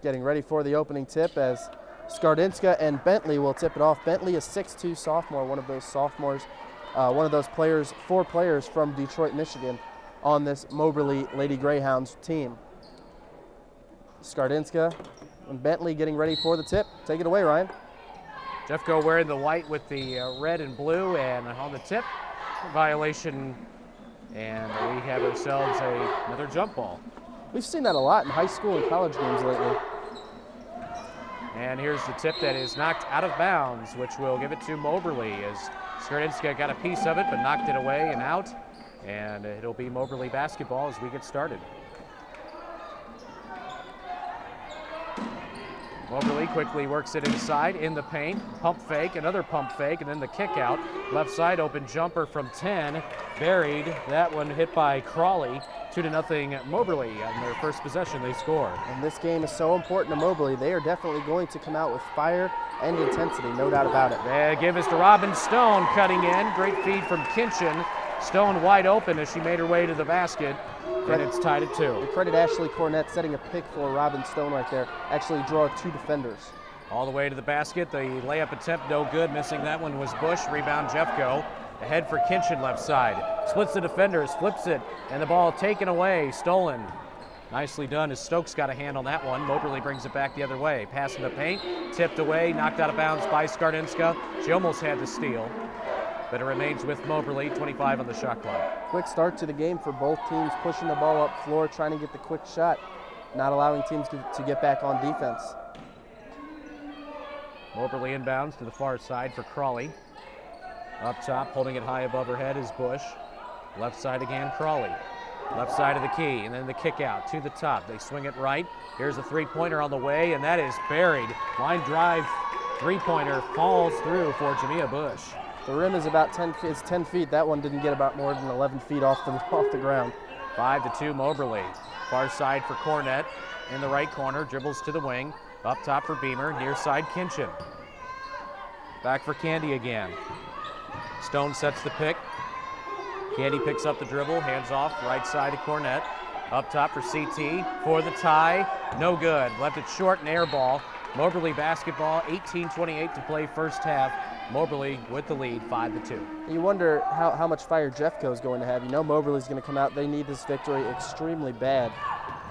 getting ready for the opening tip as Skardinska and Bentley will tip it off. Bentley, a 6'2 sophomore, one of those sophomores, one of those players, 4 players from Detroit, Michigan on this Moberly Lady Greyhounds team. Skardinska and Bentley getting ready for the tip. Take it away, Ryan. Jeffco wearing the white with the red and blue, and on the tip, violation, and we have ourselves another jump ball. We've seen that a lot in high school and college games lately. And here's the tip that is knocked out of bounds, which will give it to Moberly as Skardinska got a piece of it but knocked it away and out. And it'll be Moberly basketball as we get started. Moberly quickly works it inside in the paint. Pump fake, another pump fake, and then the kick out. Left side open jumper from 10. Buried. That one hit by Crawley. 2-0 Moberly on their first possession they scored. And this game is so important to Moberly. They are definitely going to come out with fire and intensity, no doubt about it. They give us to Robin Stone cutting in. Great feed from Kinchin. Stone wide open as she made her way to the basket. And it's tied at 2. The credit Ashley Cornett setting a pick for Robin Stone right there. Actually draw 2 defenders. All the way to the basket. The layup attempt no good. Missing that one was Bush. Rebound Jeffco. Ahead for Kinchin left side. Splits the defenders, flips it, and the ball taken away, stolen. Nicely done as Stokes got a hand on that one. Moberly brings it back the other way. Pass in the paint, tipped away, knocked out of bounds by Skardinska. She almost had the steal, but it remains with Moberly, 25 on the shot clock. Quick start to the game for both teams, pushing the ball up floor, trying to get the quick shot, not allowing teams to get back on defense. Moberly inbounds to the far side for Crawley. Up top, holding it high above her head is Bush. Left side again, Crawley. Left side of the key, and then the kick out to the top. They swing it right. Here's a three-pointer on the way, and that is buried. Line drive, three-pointer falls through for Jamia Bush. The rim is about 10 feet. That one didn't get about more than 11 feet off the ground. 5-2 Moberly. Far side for Cornett. In the right corner, dribbles to the wing. Up top for Beamer, near side Kinchin. Back for Candy again. Stone sets the pick. Candy picks up the dribble, hands off, right side to Cornett. Up top for CT for the tie. No good. Left it short and air ball. Moberly basketball, 18:28 to play first half. Moberly with the lead, 5-2. You wonder how much fire Jeffco is going to have. You know Moberly's going to come out. They need this victory extremely bad.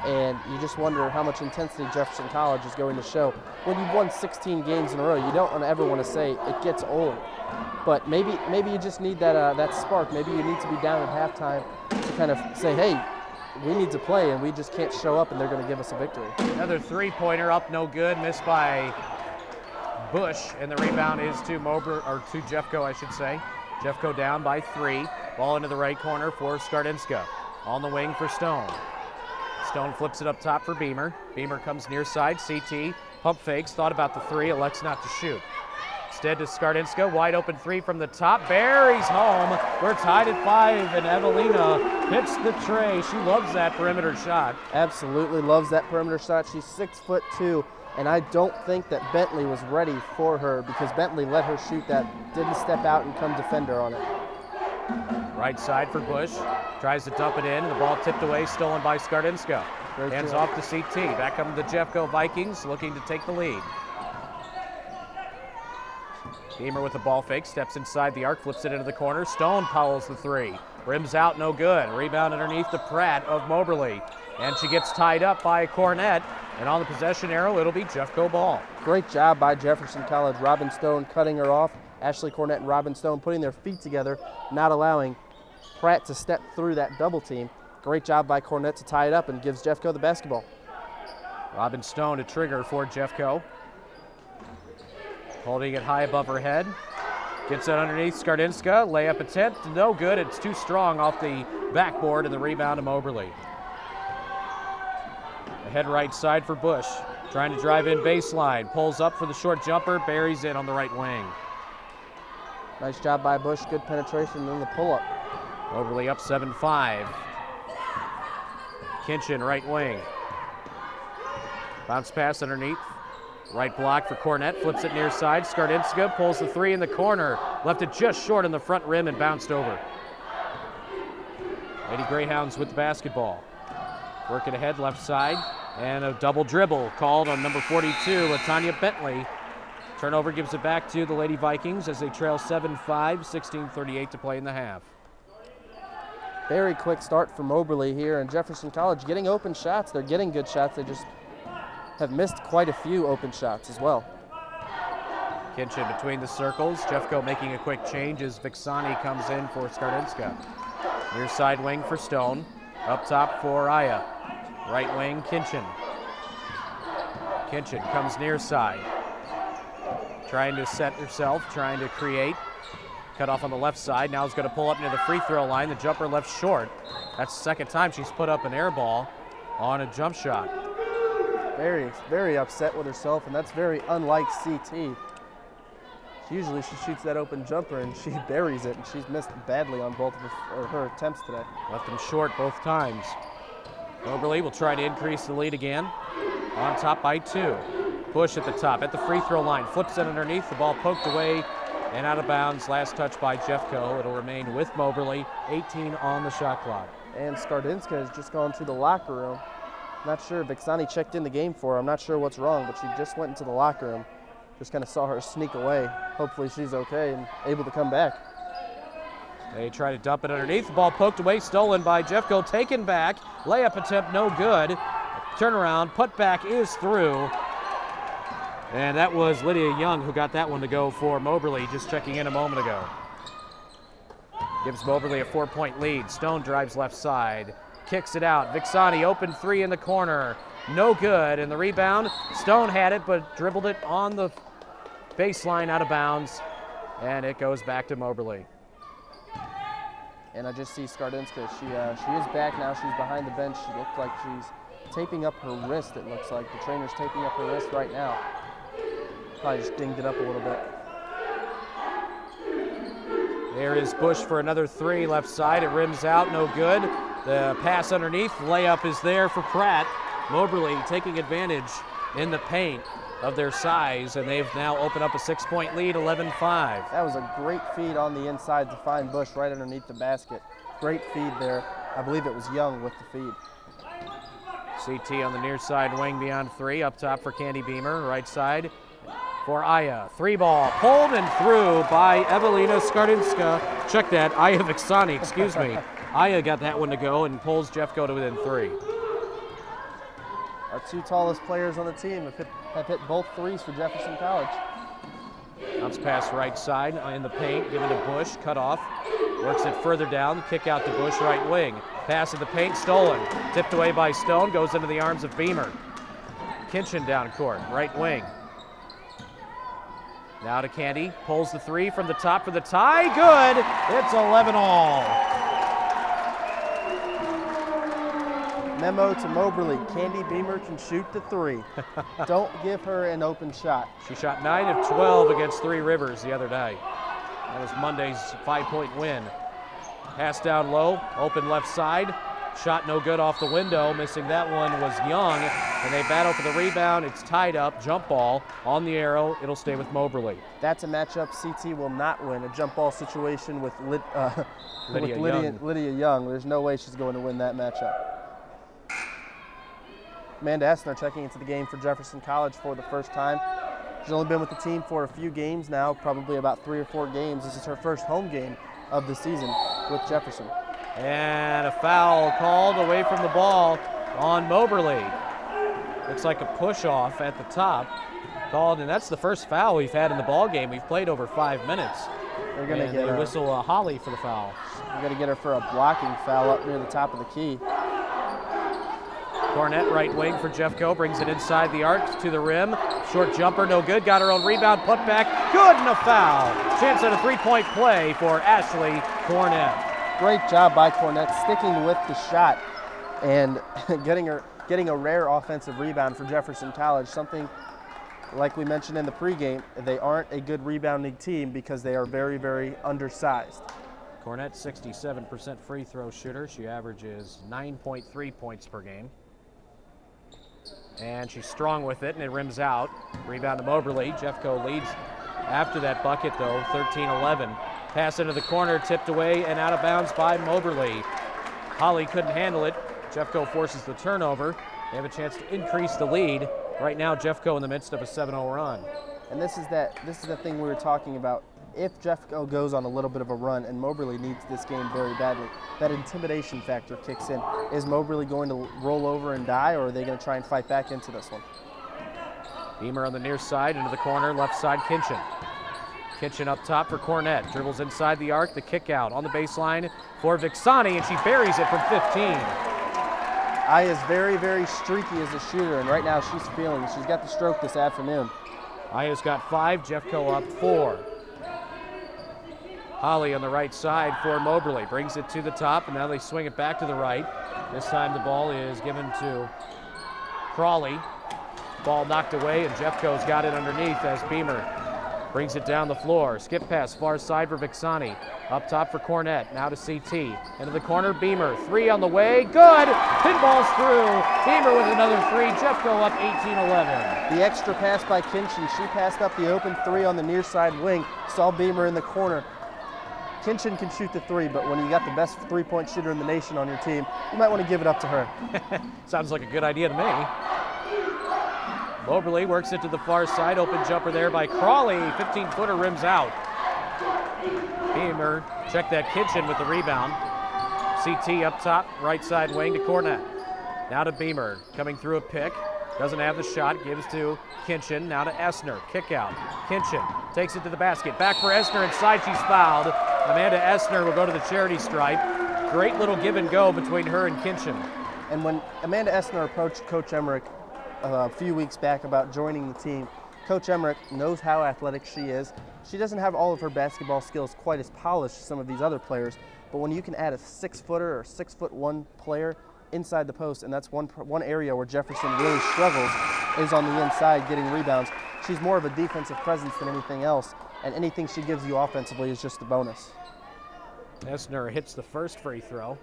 And you just wonder how much intensity Jefferson College is going to show. When you've won 16 games in a row, you don't ever want to say it gets old. But maybe you just need that spark. Maybe you need to be down at halftime to kind of say, hey, we need to play, and we just can't show up, and they're going to give us a victory. Another three-pointer up, no good, missed by Bush, and the rebound is to Jeffco, I should say. Jeffco down by 3. Ball into the right corner for Skardinska. On the wing for Stone. Stone flips it up top for Beamer. Beamer comes near side, CT, pump fakes, thought about the 3, elects not to shoot. Instead to Skardinska, wide open 3 from the top, buries home. We're tied at 5, and Evelina hits the tray. She loves that perimeter shot. Absolutely loves that perimeter shot. She's 6'2", and I don't think that Bentley was ready for her because Bentley let her shoot that, didn't step out and come defend her on it. Right side for Bush, tries to dump it in, the ball tipped away, stolen by Skardinska. Hands off to CT, back come the Jeffco Vikings, looking to take the lead. Beamer with the ball fake, steps inside the arc, flips it into the corner. Stone powers the 3. Rims out, no good. Rebound underneath the Pratt of Moberly. And she gets tied up by Cornett. And on the possession arrow, it'll be Jeffco ball. Great job by Jefferson College. Robin Stone cutting her off. Ashley Cornett and Robin Stone putting their feet together, not allowing Pratt to step through that double team. Great job by Cornett to tie it up and gives Jeffco the basketball. Robin Stone to trigger for Jeffco. Holding it high above her head. Gets it underneath Skardinska. Layup attempt, no good. It's too strong off the backboard, and the rebound to Moberly. Ahead right side for Bush. Trying to drive in baseline. Pulls up for the short jumper. Buries in on the right wing. Nice job by Bush. Good penetration and then the pull-up. Moberly up 7-5. Kinchin right wing. Bounce pass underneath. Right block for Cornett, flips it near side. Skardinska pulls the 3 in the corner. Left it just short on the front rim and bounced over. Lady Greyhounds with the basketball. Working ahead, left side, and a double dribble called on number 42, LaTanya Bentley. Turnover gives it back to the Lady Vikings as they trail 7-5, 16:38 to play in the half. Very quick start for Moberly here, and Jefferson College getting open shots. They're getting good shots. They just have missed quite a few open shots as well. Kinchin between the circles. Jeffco making a quick change as Vixani comes in for Skardinska. Near side wing for Stone. Up top for Aya. Right wing, Kinchin. Kinchin comes near side. Trying to set herself, trying to create. Cut off on the left side. Now is going to pull up near the free throw line. The jumper left short. That's the second time she's put up an air ball on a jump shot. Very, very upset with herself, and that's very unlike CT. Usually she shoots that open jumper and she buries it, and she's missed badly on both of her attempts today. Left them short both times. Moberly will try to increase the lead again. On top by 2. Bush at the top, at the free throw line. Flips it underneath, the ball poked away and out of bounds. Last touch by Jeffco. It'll remain with Moberly. 18 on the shot clock. And Skardinska has just gone to the locker room. Not sure, Vixani checked in the game for her. I'm not sure what's wrong, but she just went into the locker room. Just kind of saw her sneak away. Hopefully she's okay and able to come back. They try to dump it underneath. The ball poked away, stolen by Jeffco. Taken back. Layup attempt, no good. Turnaround, put back is through. And that was Lydia Young who got that one to go for Moberly, just checking in a moment ago. Gives Moberly a 4-point lead. Stone drives left side. Kicks it out. Vixani open 3 in the corner. No good. And the rebound, Stone had it, but dribbled it on the baseline out of bounds. And it goes back to Moberly. And I just see Skardinska. She is back now. She's behind the bench. She looked like she's taping up her wrist, it looks like. The trainer's taping up her wrist right now. Probably just dinged it up a little bit. There is Bush for another 3 left side. It rims out, no good. The pass underneath, layup is there for Pratt. Moberly taking advantage in the paint of their size, and they've now opened up a 6-point lead, 11-5. That was a great feed on the inside to find Bush right underneath the basket. Great feed there. I believe it was Young with the feed. CT on the near side wing beyond 3. Up top for Candy Beamer. Right side for Aya. 3 ball pulled and through by Evelina Skardinska. Check that. Aya Vixani, excuse me. Aya got that one to go and pulls Jeffco to within 3. Our 2 tallest players on the team have hit both threes for Jefferson College. Bounce pass right side in the paint, given to Bush, cut off. Works it further down, kick out to Bush right wing. Pass in the paint, stolen. Tipped away by Stone, goes into the arms of Beamer. Kinchin down court, right wing. Now to Candy, pulls the 3 from the top for the tie, good! It's 11-all. Memo to Moberly, Candy Beamer can shoot the 3. Don't give her an open shot. She shot 9 of 12 against 3 Rivers the other day. That was Monday's 5-point win. Pass down low, open left side. Shot no good off the window. Missing that one was Young, and they battle for the rebound. It's tied up, jump ball on the arrow. It'll stay with Moberly. That's a matchup CT will not win, a jump ball situation with Lydia Young. There's no way she's going to win that matchup. Amanda Essner checking into the game for Jefferson College for the first time. She's only been with the team for a few games now, probably about 3 or 4 games. This is her first home game of the season with Jefferson. And a foul called away from the ball on Moberly. Looks like a push-off at the top called, and that's the first foul we've had in the ball game. We've played over 5 minutes. They're going to get her. Whistle a Holly for the foul. We're going to get her for a blocking foul up near the top of the key. Cornett, right wing for Jeffco, brings it inside the arc to the rim. Short jumper, no good. Got her own rebound, put back, good, and a foul. Chance at a 3-point play for Ashley Cornett. Great job by Cornett, sticking with the shot and getting a rare offensive rebound for Jefferson College. Something like we mentioned in the pregame, they aren't a good rebounding team because they are very, very undersized. Cornett, 67% free throw shooter. She averages 9.3 points per game. And she's strong with it, and it rims out. Rebound to Moberly. Jeffco leads after that bucket, though, 13-11. Pass into the corner, tipped away and out of bounds by Moberly. Holly couldn't handle it. Jeffco forces the turnover. They have a chance to increase the lead. Right now, Jeffco in the midst of a 7-0 run. And this is the thing we were talking about. If Jeffco goes on a little bit of a run, and Moberly needs this game very badly, that intimidation factor kicks in. Is Moberly going to roll over and die, or are they going to try and fight back into this one? Beamer on the near side, into the corner, left side, Kinchin. Kinchin up top for Cornett. Dribbles inside the arc, the kick out on the baseline for Vixani, and she buries it from 15. Aya's very, very streaky as a shooter, and right now she's feeling it. She's got the stroke this afternoon. Aya's got 5, Jeffco up 4. Holly on the right side for Moberly. Brings it to the top, and now they swing it back to the right. This time the ball is given to Crawley. Ball knocked away, and Jeffco's got it underneath as Beamer brings it down the floor. Skip pass, far side for Vixani. Up top for Cornett, now to CT. Into the corner, Beamer, 3 on the way, good! Pinball's through, Beamer with another 3, Jeffco up 18-11. The extra pass by Kinchin, she passed up the open 3 on the near side wing, saw Beamer in the corner. Kinchin can shoot the 3, but when you got the best three-point shooter in the nation on your team, you might want to give it up to her. Sounds like a good idea to me. Moberly works it to the far side, open jumper there by Crawley, 15-footer rims out. Beamer, check that Kinchin with the rebound. CT up top, right side wing to Cornett. Now to Beamer, coming through a pick. Doesn't have the shot, gives to Kinchin, now to Essner, kick out. Kinchin takes it to the basket, back for Essner, inside she's fouled. Amanda Essner will go to the charity stripe. Great little give and go between her and Kinchin. And when Amanda Essner approached Coach Emmerich a few weeks back about joining the team, Coach Emmerich knows how athletic she is. She doesn't have all of her basketball skills quite as polished as some of these other players, but when you can add a 6-footer or 6'1" player inside the post, and that's one area where Jefferson really struggles, is on the inside getting rebounds. She's more of a defensive presence than anything else, and anything she gives you offensively is just a bonus. Essner hits the first free throw.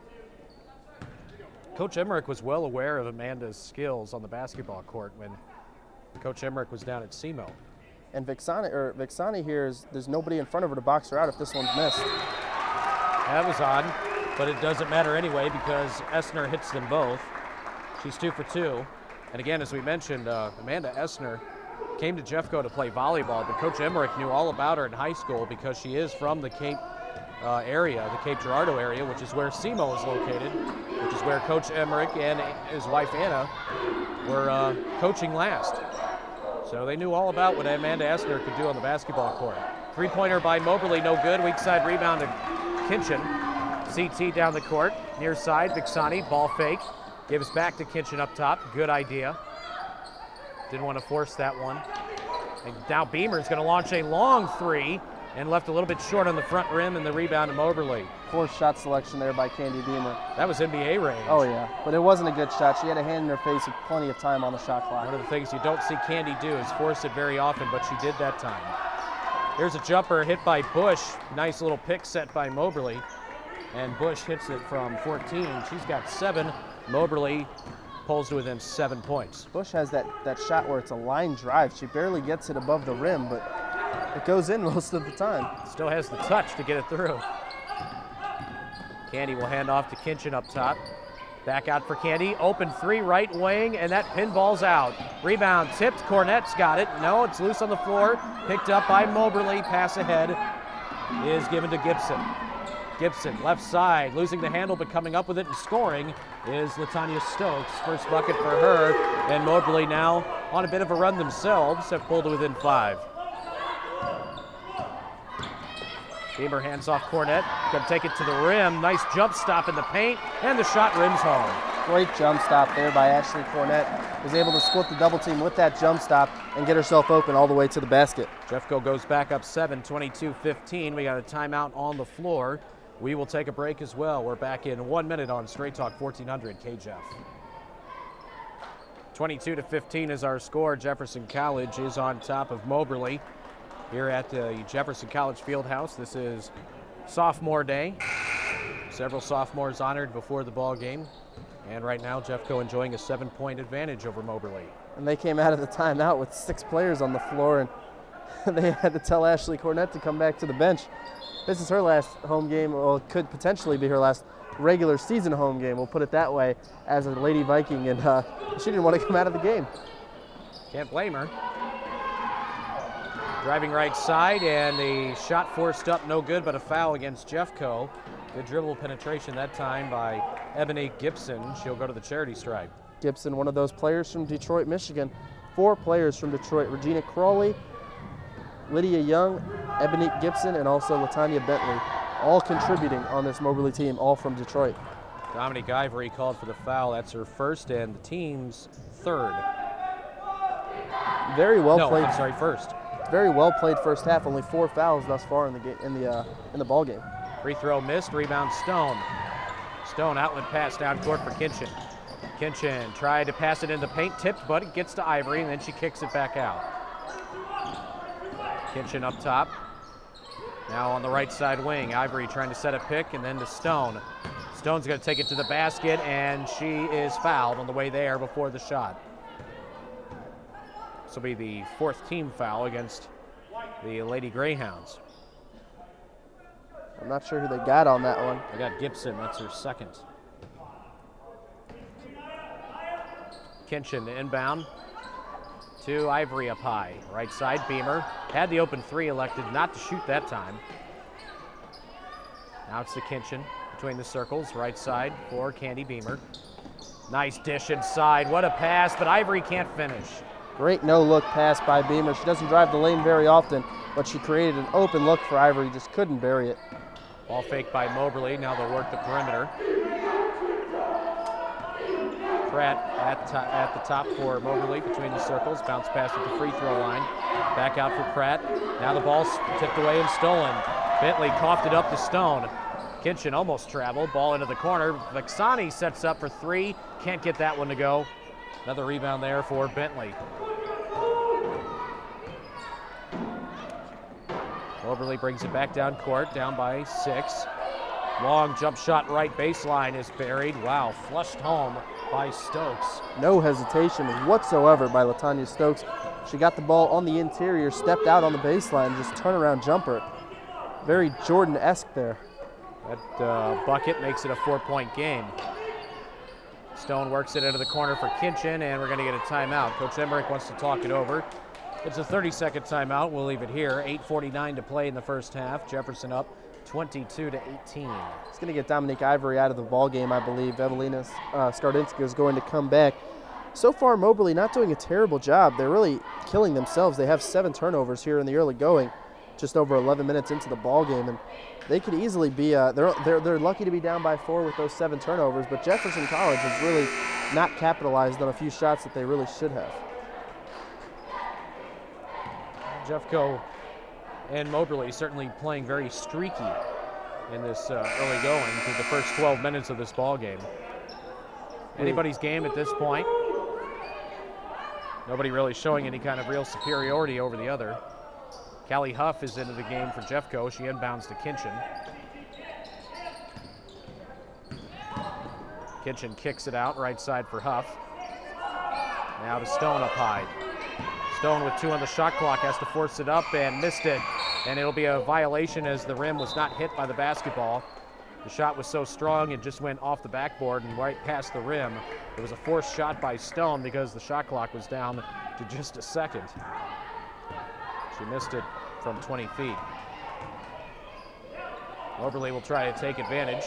Coach Emmerich was well aware of Amanda's skills on the basketball court when Coach Emmerich was down at SEMO. And Vixani here there's nobody in front of her to box her out if this one's missed. That was odd, but it doesn't matter anyway because Essner hits them both. She's 2 for 2. And again, as we mentioned, Amanda Essner came to Jeffco to play volleyball, but Coach Emmerich knew all about her in high school because she is from the Cape area, the Cape Girardeau area, which is where SEMO is located, which is where Coach Emmerich and his wife Anna were coaching last. So they knew all about what Amanda Essner could do on the basketball court. Three-pointer by Moberly, no good. Weak side rebound to Kinchin. CT down the court, near side, Vixani, ball fake. Gives back to Kinchin up top, good idea. Didn't want to force that one. And now Beamer's gonna launch a long 3 and left a little bit short on the front rim, and the rebound to Moberly. Poor shot selection there by Candy Beamer. That was NBA range. Oh yeah, but it wasn't a good shot. She had a hand in her face with plenty of time on the shot clock. One of the things you don't see Candy do is force it very often, but she did that time. Here's a jumper hit by Bush. Nice little pick set by Moberly. And Bush hits it from 14. She's got 7. Moberly pulls to within 7 points. Bush has that shot where it's a line drive. She barely gets it above the rim, but it goes in most of the time. Still has the touch to get it through. Candy will hand off to Kinchin up top. Back out for Candy. Open 3 right wing, and that pinball's out. Rebound tipped. Cornett's got it. No, it's loose on the floor. Picked up by Moberly. Pass ahead is given to Gibson. Gibson, left side, losing the handle, but coming up with it and scoring is Latanya Stokes. First bucket for her, and Moberly now on a bit of a run themselves, have pulled to within 5. Beamer hands off Cornett, gonna take it to the rim. Nice jump stop in the paint, and the shot rims home. Great jump stop there by Ashley Cornett. Was able to split the double team with that jump stop and get herself open all the way to the basket. Jeffco goes back up 7, 22-15. We got a timeout on the floor. We will take a break as well. We're back in 1 minute on Straight Talk 1400 KJEF. 22-15 is our score. Jefferson College is on top of Moberly here at the Jefferson College Fieldhouse. This is sophomore day. Several sophomores honored before the ball game. And right now, Jeffco enjoying a 7-point advantage over Moberly. And they came out of the timeout with 6 players on the floor, and they had to tell Ashley Cornett to come back to the bench. This is her last home game, well, it could potentially be her last regular season home game, we'll put it that way, as a Lady Viking, and she didn't want to come out of the game. Can't blame her. Driving right side, and the shot forced up, no good, but a foul against Jeffco. Good dribble penetration that time by Ebony Gibson. She'll go to the charity stripe. Gibson, one of those players from Detroit, Michigan. 4 players from Detroit: Regina Crawley, Lydia Young, Ebony Gibson, and also Latanya Bentley, all contributing on this Moberly team, all from Detroit. Dominique Ivory called for the foul. That's her first and the team's third. Very well no, played. I'm sorry, first. Very well played first half. Only 4 fouls thus far in the game, in the ball game. Free throw missed. Rebound Stone. Stone outlet pass down court for Kinchin. Kinchin tried to pass it in the paint, tipped, but it gets to Ivory, and then she kicks it back out. Kinchin up top. Now on the right side wing. Ivory trying to set a pick, and then to Stone. Stone's going to take it to the basket, and she is fouled on the way there before the shot. This will be the 4th team foul against the Lady Greyhounds. I'm not sure who they got on that one. They got Gibson. That's her second. Kinchin inbound to Ivory up high. Right side, Beamer. Had the open 3, elected not to shoot that time. Now it's to Kinchin between the circles. Right side for Candy Beamer. Nice dish inside. What a pass, but Ivory can't finish. Great no-look pass by Beamer. She doesn't drive the lane very often, but she created an open look for Ivory, just couldn't bury it. Ball fake by Moberly. Now they'll work the perimeter. Pratt at the top for Moberly between the circles. Bounce pass at the free throw line. Back out for Pratt. Now the ball's tipped away and stolen. Bentley coughed it up to Stone. Kinchin almost traveled. Ball into the corner. Vexani sets up for 3. Can't get that one to go. Another rebound there for Bentley. Moberly brings it back down court, down by 6. Long jump shot right baseline is buried. Wow, flushed home by Stokes. No hesitation whatsoever by Latanya Stokes. She got the ball on the interior, stepped out on the baseline, just turnaround jumper. Very Jordan-esque there. That bucket makes it a 4-point game. Stone works it into the corner for Kinchin, and we're going to get a timeout. Coach Emmerich wants to talk it over. It's a 30-second timeout. We'll leave it here. 8:49 to play in the first half. Jefferson up 22-18. It's going to get Dominique Ivory out of the ball game, I believe. Evelina Skardinska is going to come back. So far, Moberly not doing a terrible job. They're really killing themselves. They have 7 turnovers here in the early going, just over 11 minutes into the ball game, and they could easily be. They're lucky to be down by 4 with those 7 turnovers. But Jefferson College has really not capitalized on a few shots that they really should have. Jeffco and Moberly certainly playing very streaky in this early going through the first 12 minutes of this ball game. Anybody's game at this point. Nobody really showing any kind of real superiority over the other. Callie Huff is into the game for Jeffco. She inbounds to Kinchin. Kinchin kicks it out, right side for Huff. Now to Stone up high. Stone with 2 on the shot clock has to force it up and missed it. And it'll be a violation as the rim was not hit by the basketball. The shot was so strong it just went off the backboard and right past the rim. It was a forced shot by Stone because the shot clock was down to just a second. She missed it from 20 feet. Moberly will try to take advantage.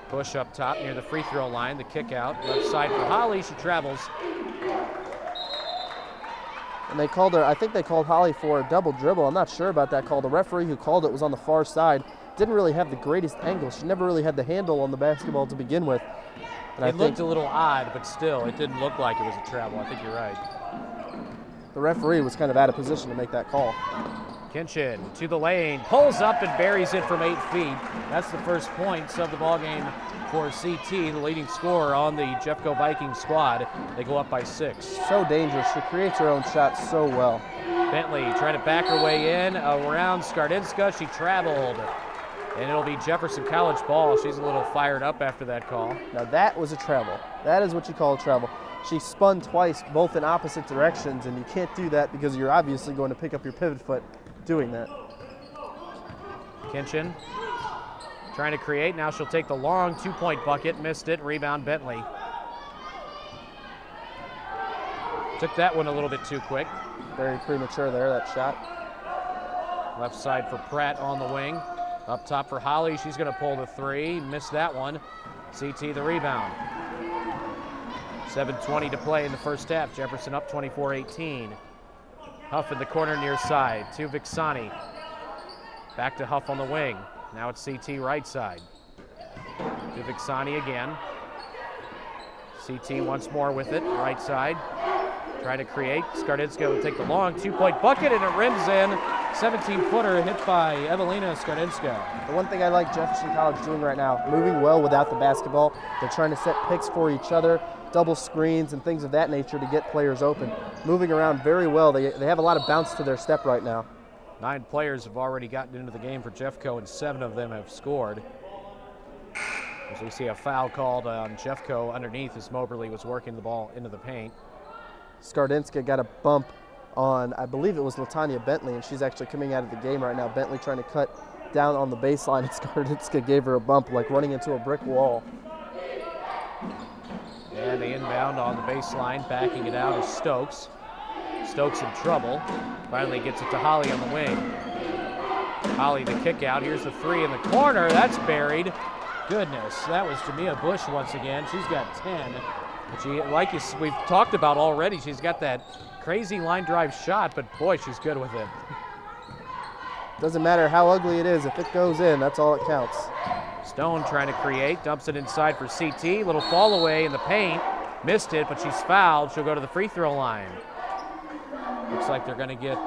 Push up top near the free throw line. The kick out. Left side for Holly. She travels. And they called her, I think they called Holly for a double dribble. I'm not sure about that call. The referee who called it was on the far side. Didn't really have the greatest angle. She never really had the handle on the basketball to begin with. And it looked a little odd, but still, it didn't look like it was a travel. I think you're right. The referee was kind of out of position to make that call. Kinchin to the lane, pulls up and buries it from 8 feet. That's the first points of the ball game for CT, the leading scorer on the Jeffco Vikings squad. They go up by 6. So dangerous. She creates her own shots so well. Bentley trying to back her way in around Skardinska. She traveled, and it'll be Jefferson College ball. She's a little fired up after that call. Now that was a travel. That is what you call a travel. She spun twice, both in opposite directions, and you can't do that because you're obviously going to pick up your pivot foot doing that. Kinchin trying to create. Now she'll take the long 2-point bucket. Missed it. Rebound Bentley. Took that one a little bit too quick. Very premature there, that shot. Left side for Pratt on the wing. Up top for Holly. She's going to pull the 3. Missed that one. CT the rebound. 7:20 to play in the first half. Jefferson up 24-18. Huff in the corner near side to Vixani. Back to Huff on the wing. Now it's CT right side. To Vixani again. CT once more with it, right side. Trying to create. Skardinska will take the long 2-point bucket, and it rims in. 17-footer hit by Evelina Skardinska. The one thing I like Jefferson College doing right now, moving well without the basketball. They're trying to set picks for each other, double screens and things of that nature to get players open. Moving around very well. They have a lot of bounce to their step right now. 9 players have already gotten into the game for Jeffco, and 7 of them have scored. As we see a foul called on Jeffco underneath as Moberly was working the ball into the paint. Skardinska got a bump on, I believe it was Latanya Bentley, and she's actually coming out of the game right now. Bentley trying to cut down on the baseline, and Skardinska gave her a bump like running into a brick wall. And the inbound on the baseline, backing it out is Stokes. Stokes in trouble. Finally gets it to Holly on the wing. Holly the kick out. Here's the 3 in the corner. That's buried. Goodness, that was Jamia Bush once again. She's got 10. But she, like we've talked about already, she's got that crazy line drive shot, but boy, she's good with it. Doesn't matter how ugly it is. If it goes in, that's all it counts. Stone trying to create, dumps it inside for CT. Little fall away in the paint. Missed it, but she's fouled. She'll go to the free throw line. Looks like they're going to get,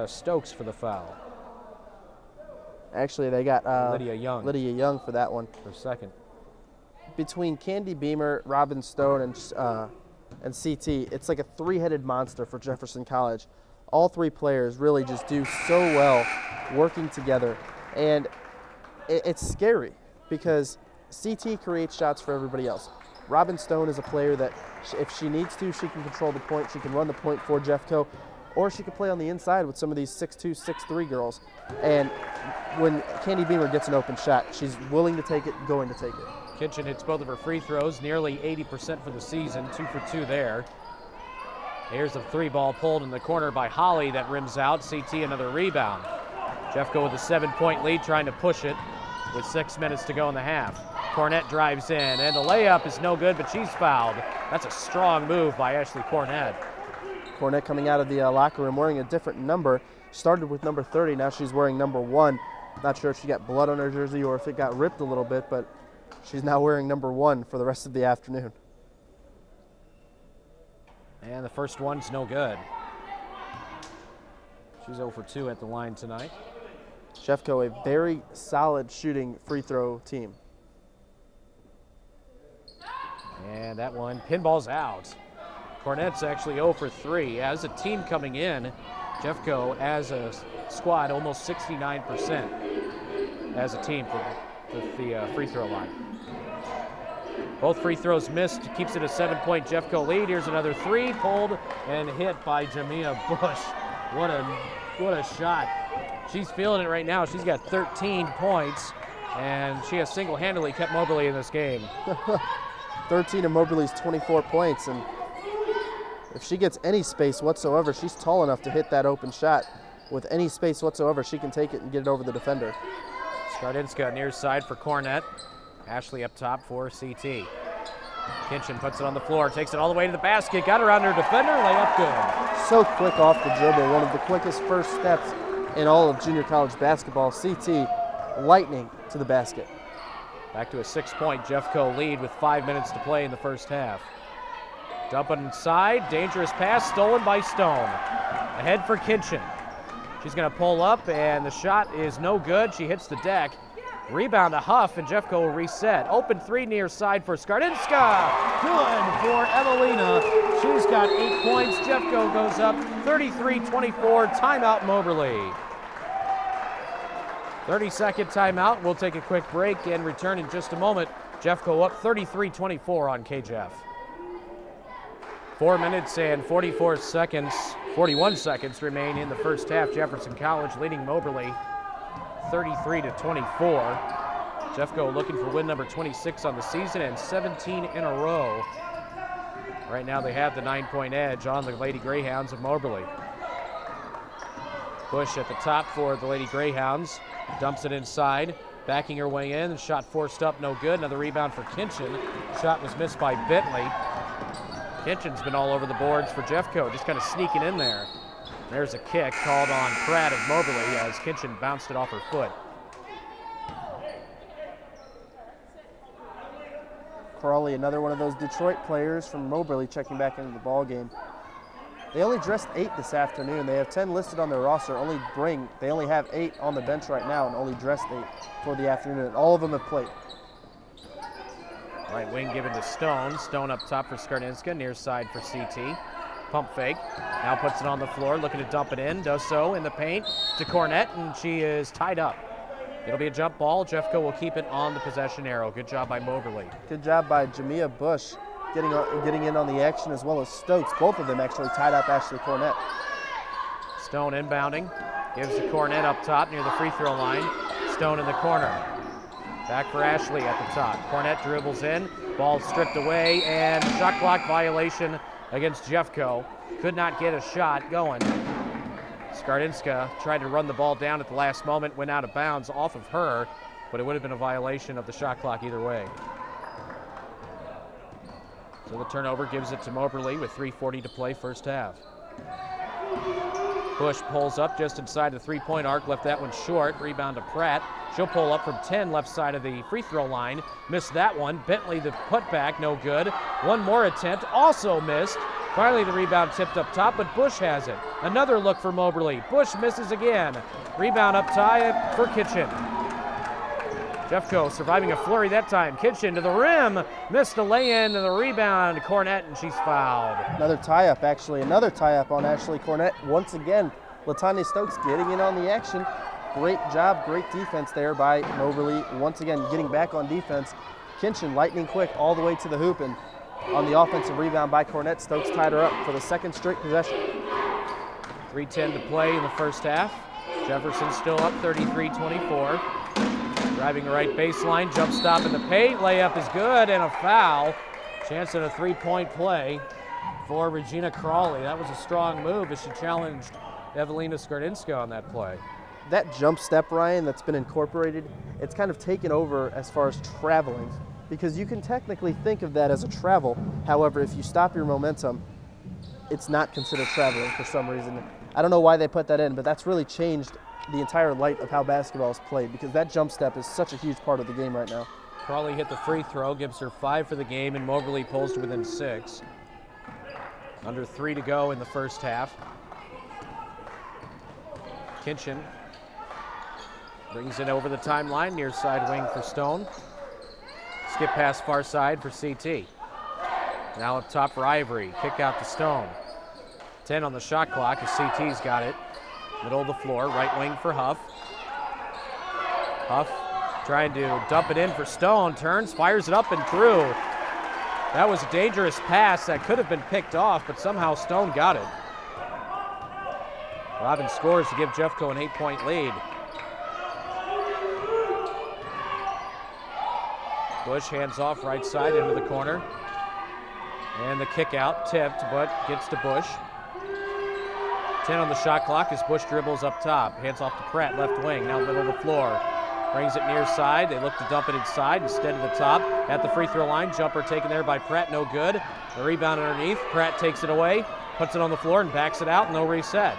Stokes for the foul. Actually, they got Lydia Young for that one. For second. Between Candy Beamer, Robin Stone, and CT, it's like a 3-headed monster for Jefferson College. All 3 players really just do so well working together, and it's scary because CT creates shots for everybody else. Robin Stone is a player that if she needs to, she can control the point. She can run the point for Jeffco, or she can play on the inside with some of these 6'2", 6'3" girls. And when Candy Beamer gets an open shot, she's willing to take it, going to take it. Kitchen hits both of her free throws, nearly 80% for the season, 2 for 2 there. Here's a 3-ball pulled in the corner by Holly that rims out. CT another rebound. Jeffco with a 7-point lead, trying to push it with 6 minutes to go in the half. Cornett drives in, and the layup is no good, but she's fouled. That's a strong move by Ashley Cornett. Cornett coming out of the locker room wearing a different number. Started with number 30, now she's wearing number 1. Not sure if she got blood on her jersey or if it got ripped a little bit, but she's now wearing number 1 for the rest of the afternoon. And the first one's no good. She's 0 for 2 at the line tonight. Jeffco, a very solid shooting free throw team. And that one, pinball's out. Cornett's actually 0 for 3. As a team coming in, Jeffco as a squad almost 69% as a team for the free throw line. Both free throws missed, keeps it a 7-point Jeffco lead. Here's another 3, pulled and hit by Jamia Bush. What a shot. She's feeling it right now. She's got 13 points, and she has single-handedly kept Moberly in this game. 13 of Moberly's 24 points, and if she gets any space whatsoever, she's tall enough to hit that open shot. With any space whatsoever, she can take it and get it over the defender. Skardinska near side for Cornett. Ashley up top for CT. Kinchin puts it on the floor, takes it all the way to the basket, got around her defender, layup good. So quick off the dribble, one of the quickest first steps in all of junior college basketball. CT lightning to the basket. Back to a 6-point Jeffco lead with 5 minutes to play in the first half. Dump it inside, dangerous pass stolen by Stone. Ahead for Kinchin. She's going to pull up, and the shot is no good. She hits the deck. Rebound to Huff, and Jeffco will reset. Open 3 near side for Skardinska. Good for Evelina. She's got 8 points. Jeffco goes up 33-24. Timeout Moberly. 30-second timeout. We'll take a quick break and return in just a moment. Jeffco up 33-24 on KJF. 4 minutes and 41 seconds remain in the first half. Jefferson College leading Moberly 33-24. Jeffco looking for win number 26 on the season and 17 in a row. Right now they have the 9-point edge on the Lady Greyhounds of Moberly. Bush at the top for the Lady Greyhounds. Dumps it inside, backing her way in. The shot forced up, no good. Another rebound for Kinchin. Shot was missed by Bentley. Kinchin's been all over the boards for Jeffco, just kind of sneaking in there. There's a kick called on Pratt of Moberly as Kinchin bounced it off her foot. Crawley, another one of those Detroit players from Moberly, checking back into the ball game. They only dressed 8 this afternoon. They have 10 listed on their roster. They only have 8 on the bench right now and only dressed 8 for the afternoon. And all of them have played. Right wing given to Stone. Stone up top for Skardinska, near side for CT. Pump fake. Now puts it on the floor, looking to dump it in. Does so in the paint to Cornett, and she is tied up. It'll be a jump ball. Jeffco will keep it on the possession arrow. Good job by Moberly. Good job by Jamia Bush getting in on the action, as well as Stokes. Both of them actually tied up Ashley Cornett. Stone inbounding. Gives to Cornett up top near the free throw line. Stone in the corner. Back for Ashley at the top. Cornett dribbles in. Ball stripped away, and shot clock violation against Jeffco. Could not get a shot going. Skardinska tried to run the ball down at the last moment, went out of bounds off of her, but it would have been a violation of the shot clock either way. So the turnover gives it to Moberly with 3:40 to play first half. Bush pulls up just inside the three-point arc, left that one short. Rebound to Pratt. She'll pull up from 10 left side of the free throw line. Missed that one. Bentley the putback, no good. One more attempt, also missed. Finally the rebound tipped up top, but Bush has it. Another look for Moberly. Bush misses again. Rebound up tie for Kitchen. Jeffco surviving a flurry that time. Kitchen to the rim. Missed the lay-in and the rebound. Cornett, and she's fouled. Another tie-up, actually. Another tie-up on Ashley Cornett. Once again, Latanya Stokes getting in on the action. Great job, great defense there by Moberly. Once again, getting back on defense. Kinchin lightning quick all the way to the hoop, and on the offensive rebound by Cornett, Stokes tied her up for the second straight possession. 3:10 to play in the first half. Jefferson still up 33-24. Driving the right baseline, jump stop in the paint, layup is good, and a foul. Chance at a three-point play for Regina Crawley. That was a strong move as she challenged Evelina Skardinska on that play. That jump step, Ryan, that's been incorporated, it's kind of taken over as far as traveling, because you can technically think of that as a travel. However, if you stop your momentum, it's not considered traveling for some reason. I don't know why they put that in, but that's really changed the entire light of how basketball is played, because that jump step is such a huge part of the game right now. Crawley hit the free throw, gives her 5 for the game, and Moberly pulls to within 6. Under 3 to go in the first half. Kinchin brings it over the timeline, near side wing for Stone. Skip pass far side for CT. Now up top for Ivory, kick out to Stone. 10 on the shot clock as CT's got it. Middle of the floor, right wing for Huff. Huff trying to dump it in for Stone, turns, fires it up and through. That was a dangerous pass that could have been picked off, but somehow Stone got it. Robin scores to give Jeffco an 8-point lead. Bush hands off right side into the corner. And the kick out, tipped, but gets to Bush. 10 on the shot clock as Bush dribbles up top. Hands off to Pratt, left wing, now middle of the floor. Brings it near side. They look to dump it inside instead of the top. At the free throw line, jumper taken there by Pratt, no good. The rebound underneath. Pratt takes it away, puts it on the floor and backs it out, no reset.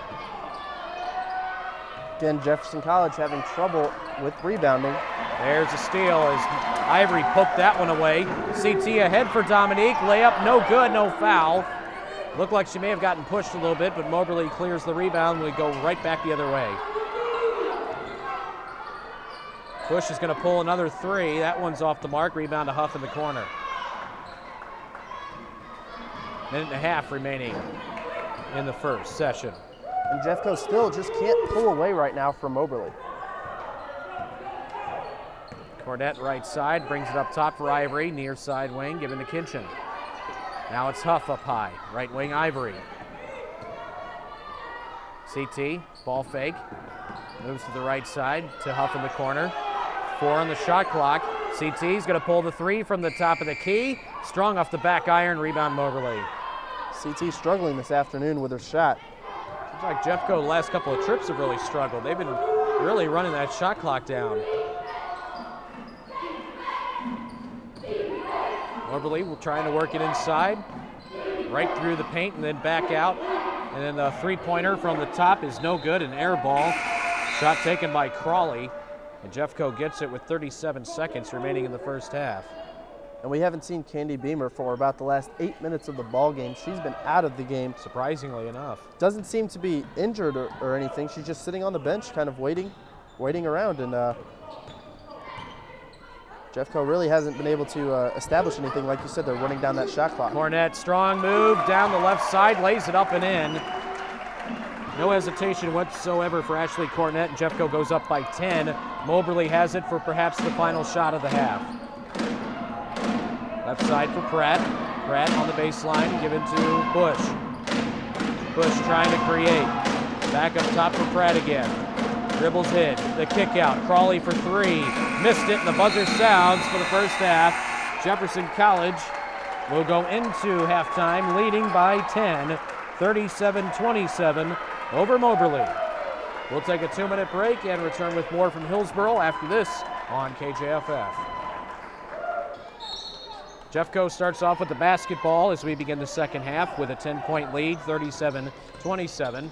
Again, Jefferson College having trouble with rebounding. There's a steal as Ivory poked that one away. CT ahead for Dominique. Layup, no good, no foul. Looked like she may have gotten pushed a little bit, but Moberly clears the rebound. We go right back the other way. Bush is going to pull another 3. That one's off the mark. Rebound to Huff in the corner. Minute and a half remaining in the first session. And Jeffco still just can't pull away right now from Moberly. Cornett right side, brings it up top for Ivory, near side wing, given to Kinchin. Now it's Huff up high, right wing Ivory. CT, ball fake, Moves to the right side to Huff in the corner. 4 on the shot clock. CT's going to pull the 3 from the top of the key. Strong off the back iron, rebound Moberly. CT struggling this afternoon with her shot. Seems like Jeffco the last couple of trips have really struggled. They've been really running that shot clock down. Moberly will trying to work it inside, right through the paint and then back out. And then the three-pointer from the top is no good, an air ball. Shot taken by Crawley. And Jeffco gets it with 37 seconds remaining in the first half. And we haven't seen Candy Beamer for about the last 8 minutes of the ball game. She's been out of the game. Surprisingly enough. Doesn't seem to be injured or anything. She's just sitting on the bench kind of waiting around. And Jeffco really hasn't been able to establish anything. Like you said, they're running down that shot clock. Cornett, strong move down the left side, lays it up and in. No hesitation whatsoever for Ashley Cornett. Jeffco goes up by 10. Moberly has it for perhaps the final shot of the half. Left side for Pratt. Pratt on the baseline, given to Bush. Bush trying to create. Back up top for Pratt again. Dribbles in, the kick out. Crawley for 3. Missed it, and the buzzer sounds for the first half. Jefferson College will go into halftime leading by 10, 37-27 over Moberly. We'll take a 2-minute break and return with more from Hillsboro after this on KJFF. Jeffco starts off with the basketball as we begin the second half with a 10-point lead, 37-27.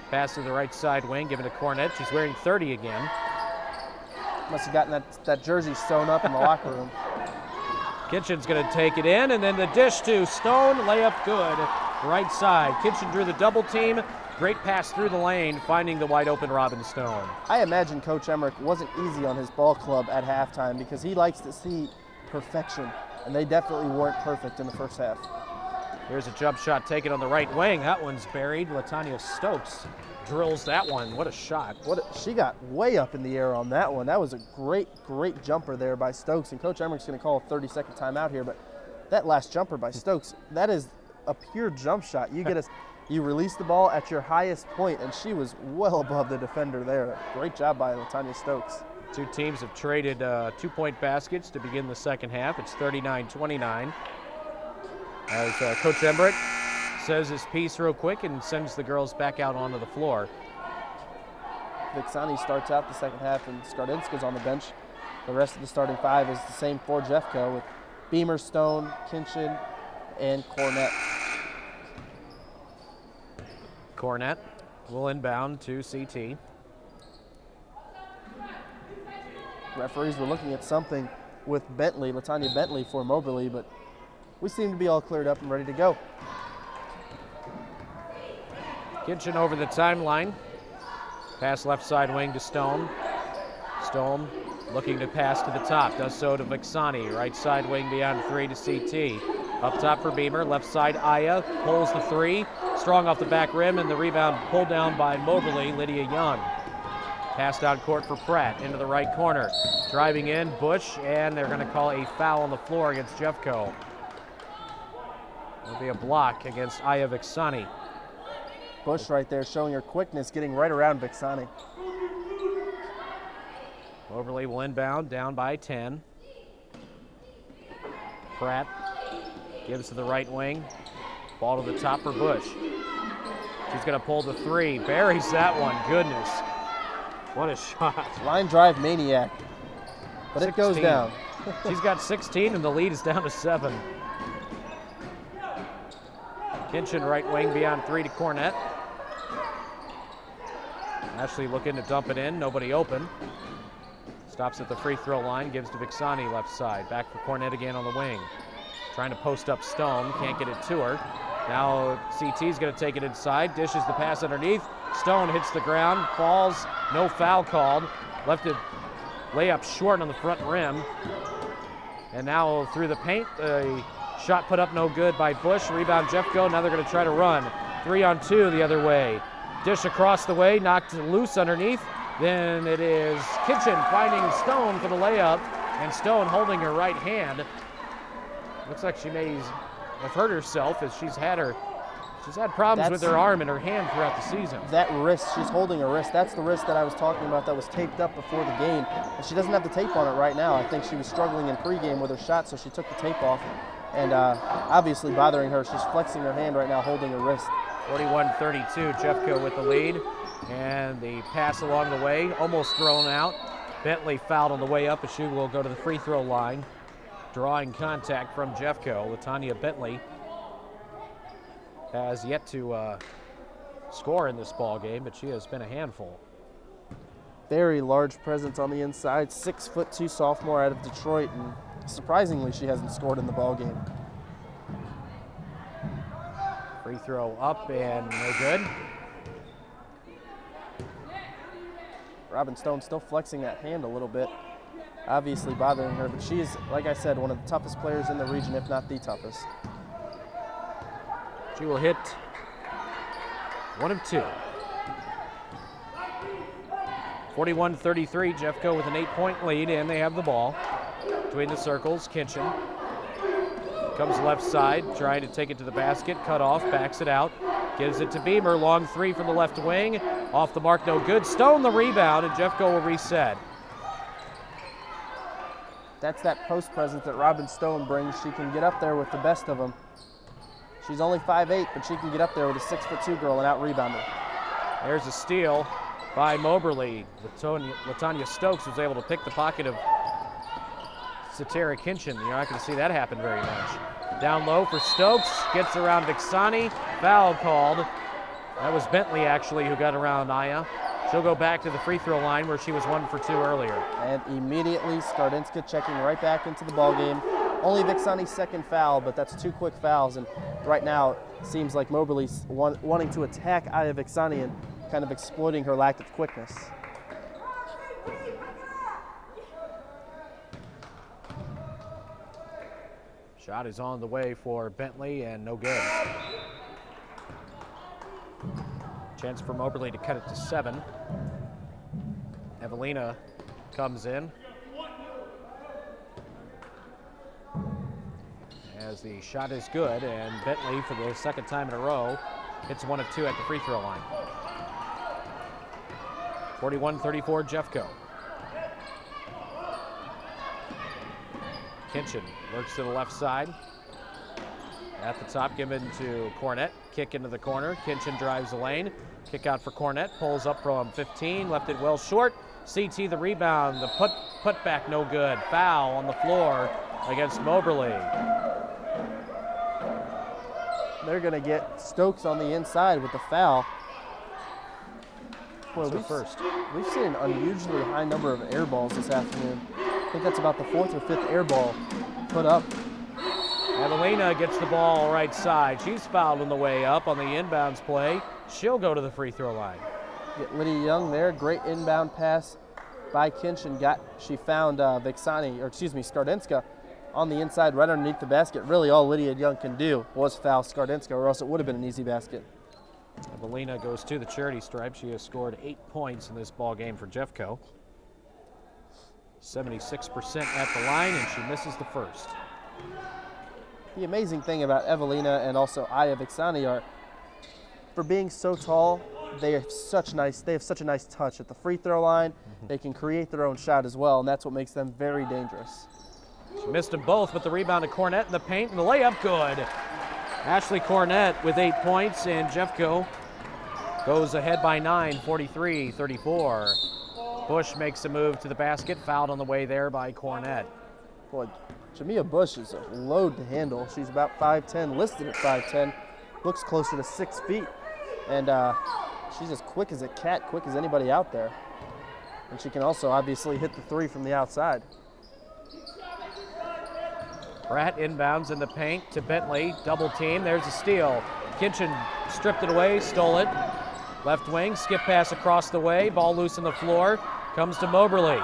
Pass to the right side wing, given to Cornett. She's wearing 30 again. Must have gotten that jersey sewn up in the locker room. Kitchen's going to take it in, and then the dish to Stone. Layup good. Right side. Kitchen drew the double team. Great pass through the lane, finding the wide open Robin Stone. I imagine Coach Emmerich wasn't easy on his ball club at halftime because he likes to see perfection, and they definitely weren't perfect in the first half. Here's a jump shot taken on the right wing. That one's buried. Latanya Stokes drills that one. What a shot. She got way up in the air on that one. That was a great jumper there by Stokes, and Coach Emmerich's going to call a 30-second timeout here, but that last jumper by Stokes, that is a pure jump shot. You release the ball at your highest point, and she was well above the defender there. Great job by Latanya Stokes. Two teams have traded 2-point baskets to begin the second half. It's 39-29. As Coach Emmerich says his piece real quick and sends the girls back out onto the floor. Vixani starts out the second half, and Skardinska's on the bench. The rest of the starting 5 is the same for Jeffco with Beamer, Stone, Kinchin, and Cornett. Cornett will inbound to CT. Referees were looking at something with Bentley, Latanya Bentley for Moberly, but we seem to be all cleared up and ready to go. Kitchen over the timeline. Pass left side wing to Stone. Stone looking to pass to the top. Does so to Vixani. Right side wing beyond 3 to CT. Up top for Beamer. Left side Aya pulls the 3. Strong off the back rim, and the rebound pulled down by Moberly, Lydia Young. Pass down court for Pratt into the right corner. Driving in, Bush, and they're going to call a foul on the floor against Jeffco. It'll be a block against Aya Vixani. Bush right there showing her quickness, getting right around Vixani. Moberly will inbound, down by 10. Pratt gives to the right wing. Ball to the top for Bush. She's going to pull the 3. Buries that one. Goodness. What a shot. Line drive maniac. But 16. It goes down. She's got 16, and the lead is down to 7. Kinchin right wing beyond 3 to Cornett. Ashley looking to dump it in. Nobody open. Stops at the free throw line. Gives to Vixani left side. Back for Cornett again on the wing. Trying to post up Stone. Can't get it to her. Now CT's going to take it inside. Dishes the pass underneath. Stone hits the ground. Falls. No foul called. Left it layup short on the front rim. And now through the paint. A shot put up no good by Bush. Rebound Jeffco. Now they're going to try to run. 3-on-2 the other way. Dish across the way. Knocked loose underneath. Then it is Kitchen finding Stone for the layup. And Stone holding her right hand. Looks like she may have hurt herself as she's had her She's had problems with her arm and her hand throughout the season. That wrist, she's holding a wrist. That's the wrist that I was talking about that was taped up before the game. And she doesn't have the tape on it right now. I think she was struggling in pregame with her shot, so she took the tape off. And obviously bothering her. She's flexing her hand right now, holding her wrist. 41-32, Jeffco with the lead. And the pass along the way, almost thrown out. Bentley fouled on the way up, but she will go to the free throw line. Drawing contact from Jeffco. LaTanya Bentley has yet to score in this ball game, but she has been a handful. Very large presence on the inside, 6'2" sophomore out of Detroit, and surprisingly she hasn't scored in the ball game. Free throw up and no good. Robin Stone still flexing that hand a little bit, obviously bothering her, but she is, like I said, one of the toughest players in the region, if not the toughest. She will hit 1 of 2. 41-33, Jeffco with an 8-point lead, and they have the ball. Between the circles, Kinchin comes left side, trying to take it to the basket, cut off, backs it out, gives it to Beamer, long three from the left wing, off the mark, no good. Stone the rebound, and Jeffco will reset. That's that post presence that Robin Stone brings. She can get up there with the best of them. She's only 5'8", but she can get up there with a 6'2" girl and out-rebound her. There's a steal by Moberly. LaTanya Stokes was able to pick the pocket of Satara Kinchin. You're not going to see that happen very much. Down low for Stokes, gets around Vixani, foul called. That was Bentley, actually, who got around Naya. She'll go back to the free throw line where she was 1 for 2 earlier. And immediately Skardinska checking right back into the ball game. Only Vixani's second foul, but that's 2 quick fouls. And right now, it seems like Moberly's wanting to attack Aya Vixani and kind of exploiting her lack of quickness. Shot is on the way for Bentley and no good. Chance for Moberly to cut it to 7. Evelina comes in. As the shot is good, and Bentley, for the second time in a row, hits 1 of 2 at the free throw line. 41-34, Jeffco. Kinchin works to the left side. At the top, given to Cornett. Kick into the corner. Kinchin drives the lane. Kick out for Cornett. Pulls up from 15. Left it well short. CT the rebound. The put back no good. Foul on the floor against Moberly. They're going to get Stokes on the inside with the foul. Boy, we've seen an unusually high number of air balls this afternoon. I think that's about the 4th or 5th air ball put up. Evelina gets the ball right side. She's fouled on the way up on the inbounds play. She'll go to the free throw line. Get Lydia Young there. Great inbound pass by Kinchin. She found Skardinska on the inside right underneath the basket. Really all Lydia Young can do was foul Skardinska, or else it would have been an easy basket. Evelina goes to the charity stripe. She has scored 8 points in this ball game for Jeffco. 76% at the line, and she misses the first. The amazing thing about Evelina and also Aya Vixani are, for being so tall, they have such a nice touch at the free throw line. They can create their own shot as well, and that's what makes them very dangerous. She missed them both, but the rebound to Cornett in the paint, and the layup good. Ashley Cornett with 8 points, and Jeffco goes ahead by 9, 43-34. Bush makes a move to the basket, fouled on the way there by Cornett. Boy, Jamia Bush is a load to handle. She's about 5'10", listed at 5'10", looks closer to 6 feet. And she's as quick as a cat, quick as anybody out there. And she can also obviously hit the 3 from the outside. Pratt inbounds in the paint to Bentley, double team, there's a steal. Kinchin stripped it away, stole it. Left wing, skip pass across the way, ball loose on the floor, comes to Moberly.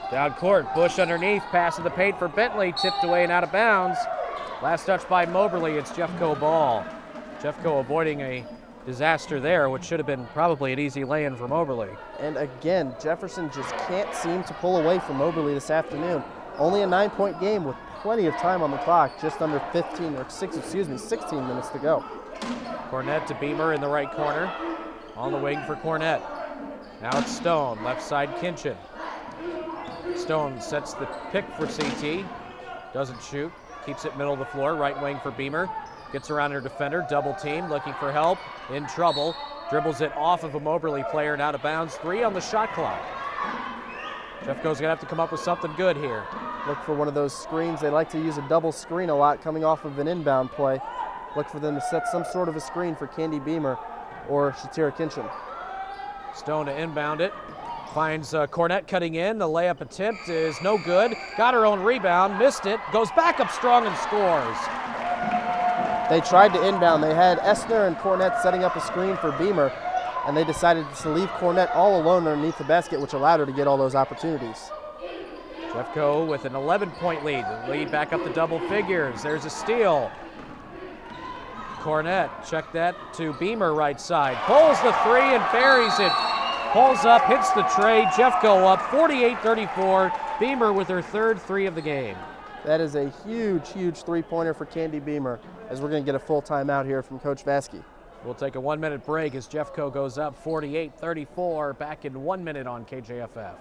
Down court, Bush underneath, pass in the paint for Bentley, tipped away and out of bounds. Last touch by Moberly, it's Jeffco ball. Jeffco avoiding a disaster there, which should have been probably an easy lay-in for Moberly. And again, Jefferson just can't seem to pull away from Moberly this afternoon. Only a 9-point game with plenty of time on the clock, just under 16 minutes to go. Cornett to Beamer in the right corner. On the wing for Cornett. Now it's Stone, left side Kinchin. Stone sets the pick for CT. Doesn't shoot. Keeps it middle of the floor. Right wing for Beamer. Gets around her defender. Double team. Looking for help. In trouble. Dribbles it off of a Moberly player and out of bounds. 3 on the shot clock. Jeffco's going to have to come up with something good here. Look for one of those screens. They like to use a double screen a lot coming off of an inbound play. Look for them to set some sort of a screen for Candy Beamer or Shatira Kinchin. Stone to inbound it. Finds Cornett cutting in. The layup attempt is no good. Got her own rebound. Missed it. Goes back up strong and scores. They tried to inbound. They had Essner and Cornett setting up a screen for Beamer, and they decided to leave Cornett all alone underneath the basket, which allowed her to get all those opportunities. Jeffco with an 11-point lead. The lead back up to double figures. There's a steal. Cornett, check that to Beamer right side. Pulls the 3 and buries it. Pulls up, hits the tray. Jeffco up 48-34. Beamer with her third 3 of the game. That is a huge, huge three-pointer for Candy Beamer, as we're going to get a full timeout here from Coach Vasky. We'll take a 1-minute break as Jeffco goes up 48-34. Back in 1 minute on KJFF.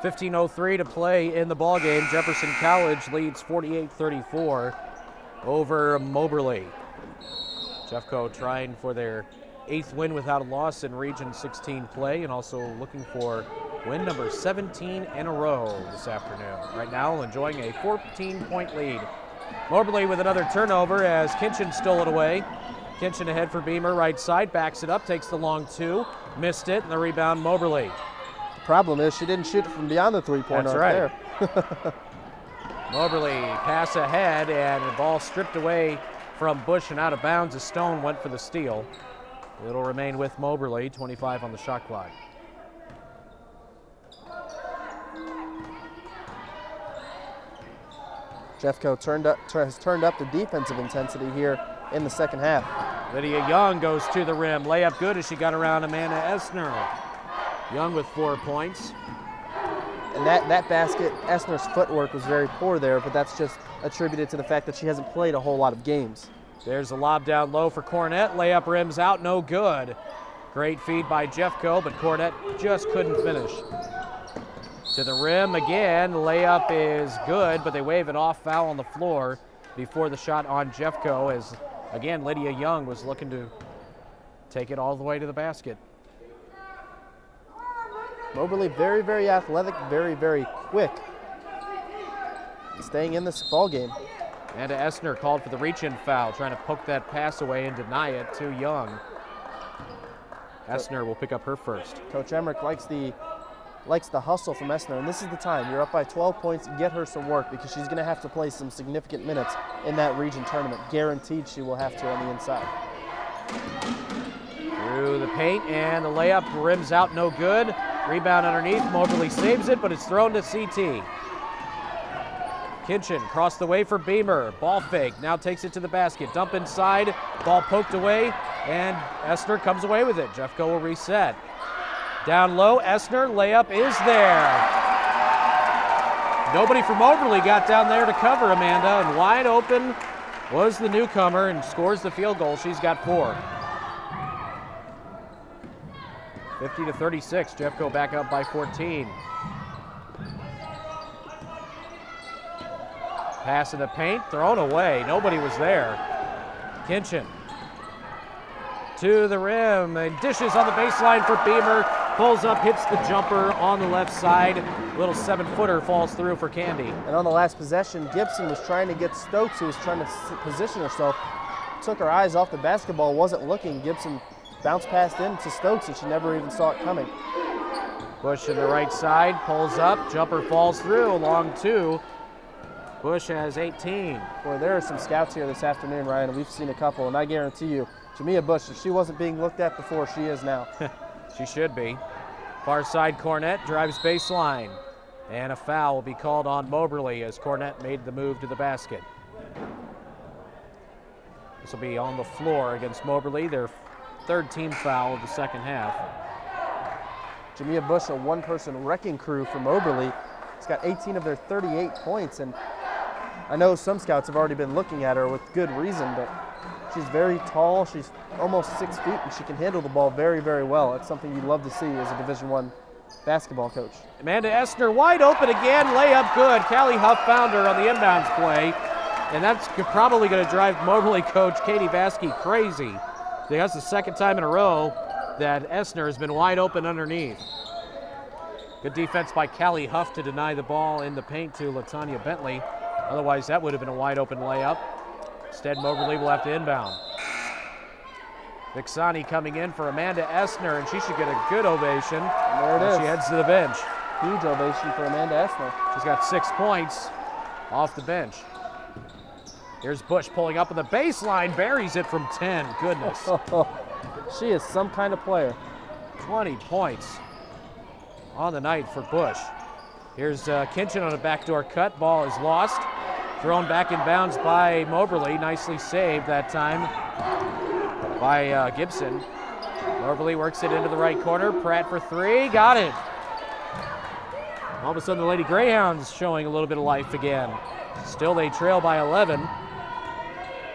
15:03 to play in the ballgame. Jefferson College leads 48-34 over Moberly. Jeffco trying for their 8th win without a loss in Region 16 play, and also looking for win number 17 in a row this afternoon. Right now enjoying a 14-point lead. Moberly with another turnover as Kinchin stole it away. Kinchin ahead for Beamer, right side, backs it up, takes the long 2, missed it, and the rebound Moberly. The problem is she didn't shoot it from beyond the three-pointer. That's right. There. Moberly pass ahead, and the ball stripped away from Bush and out of bounds as Stone went for the steal. It'll remain with Moberly, 25 on the shot clock. Jeffco has turned up the defensive intensity here in the second half. Lydia Young goes to the rim. Layup good as she got around Amanda Essner. Young with 4 points. And that basket, Essner's footwork was very poor there, but that's just attributed to the fact that she hasn't played a whole lot of games. There's a lob down low for Cornett. Layup rims out, no good. Great feed by Jeffco, but Cornett just couldn't finish. To the rim again, layup is good, but they wave it off, foul on the floor before the shot on Jeffco, as again Lydia Young was looking to take it all the way to the basket. Moberly very, very athletic, very, very quick. Staying in this ball game. Amanda Essner called for the reach-in foul, trying to poke that pass away and deny it to Young. Essner will pick up her first. Coach Emmerich likes the hustle from Essner, and this is the time. You're up by 12 points, get her some work, because she's going to have to play some significant minutes in that region tournament. Guaranteed she will have to on the inside. Through the paint, and the layup rims out, no good. Rebound underneath, Moberly saves it, but it's thrown to CT. Kinchin crossed the way for Beamer. Ball fake, now takes it to the basket. Dump inside, ball poked away, and Essner comes away with it. Jeffco will reset. Down low, Essner, layup is there. Nobody from Moberly got down there to cover Amanda, and wide open was the newcomer and scores the field goal. She's got 4. 50-36, Jeffco back up by 14. Pass in the paint, thrown away. Nobody was there. Kinchin to the rim and dishes on the baseline for Beamer. Pulls up, hits the jumper on the left side. Little 7-footer falls through for Candy. And on the last possession, Gibson was trying to get Stokes, who was trying to position herself. Took her eyes off the basketball, wasn't looking. Gibson bounced past into Stokes, and she never even saw it coming. Bush in the right side, pulls up, jumper falls through, along 2. Bush has 18. Boy, there are some scouts here this afternoon, Ryan, and we've seen a couple, and I guarantee you, Jamia Bush, if she wasn't being looked at before, she is now. She should be. Far side, Cornett drives baseline, and a foul will be called on Moberly as Cornett made the move to the basket. This will be on the floor against Moberly, their 3rd team foul of the second half. Jamia Bush, a one-person wrecking crew for Moberly, She's got 18 of their 38 points, and I know some scouts have already been looking at her with good reason, but she's very tall. She's almost 6 feet, and she can handle the ball very, very well. It's something you'd love to see as a Division I basketball coach. Amanda Essner wide open again, layup good. Callie Huff found her on the inbounds play, and that's probably going to drive Moberly coach Katie Vasky crazy. That's the second time in a row that Essner has been wide open underneath. Good defense by Callie Huff to deny the ball in the paint to LaTanya Bentley. Otherwise, that would have been a wide open layup. Instead, Moberly will have to inbound. Vixani coming in for Amanda Essner, and she should get a good ovation. There it is. She heads to the bench. Huge ovation for Amanda Essner. She's got 6 points off the bench. Here's Bush pulling up on the baseline, buries it from 10. Goodness. She is some kind of player. 20 points on the night for Bush. Here's Kinchin on a backdoor cut. Ball is lost. Thrown back in bounds by Moberly. Nicely saved that time by Gibson. Moberly works it into the right corner. Pratt for 3. Got it. All of a sudden, the Lady Greyhounds showing a little bit of life again. Still, they trail by 11,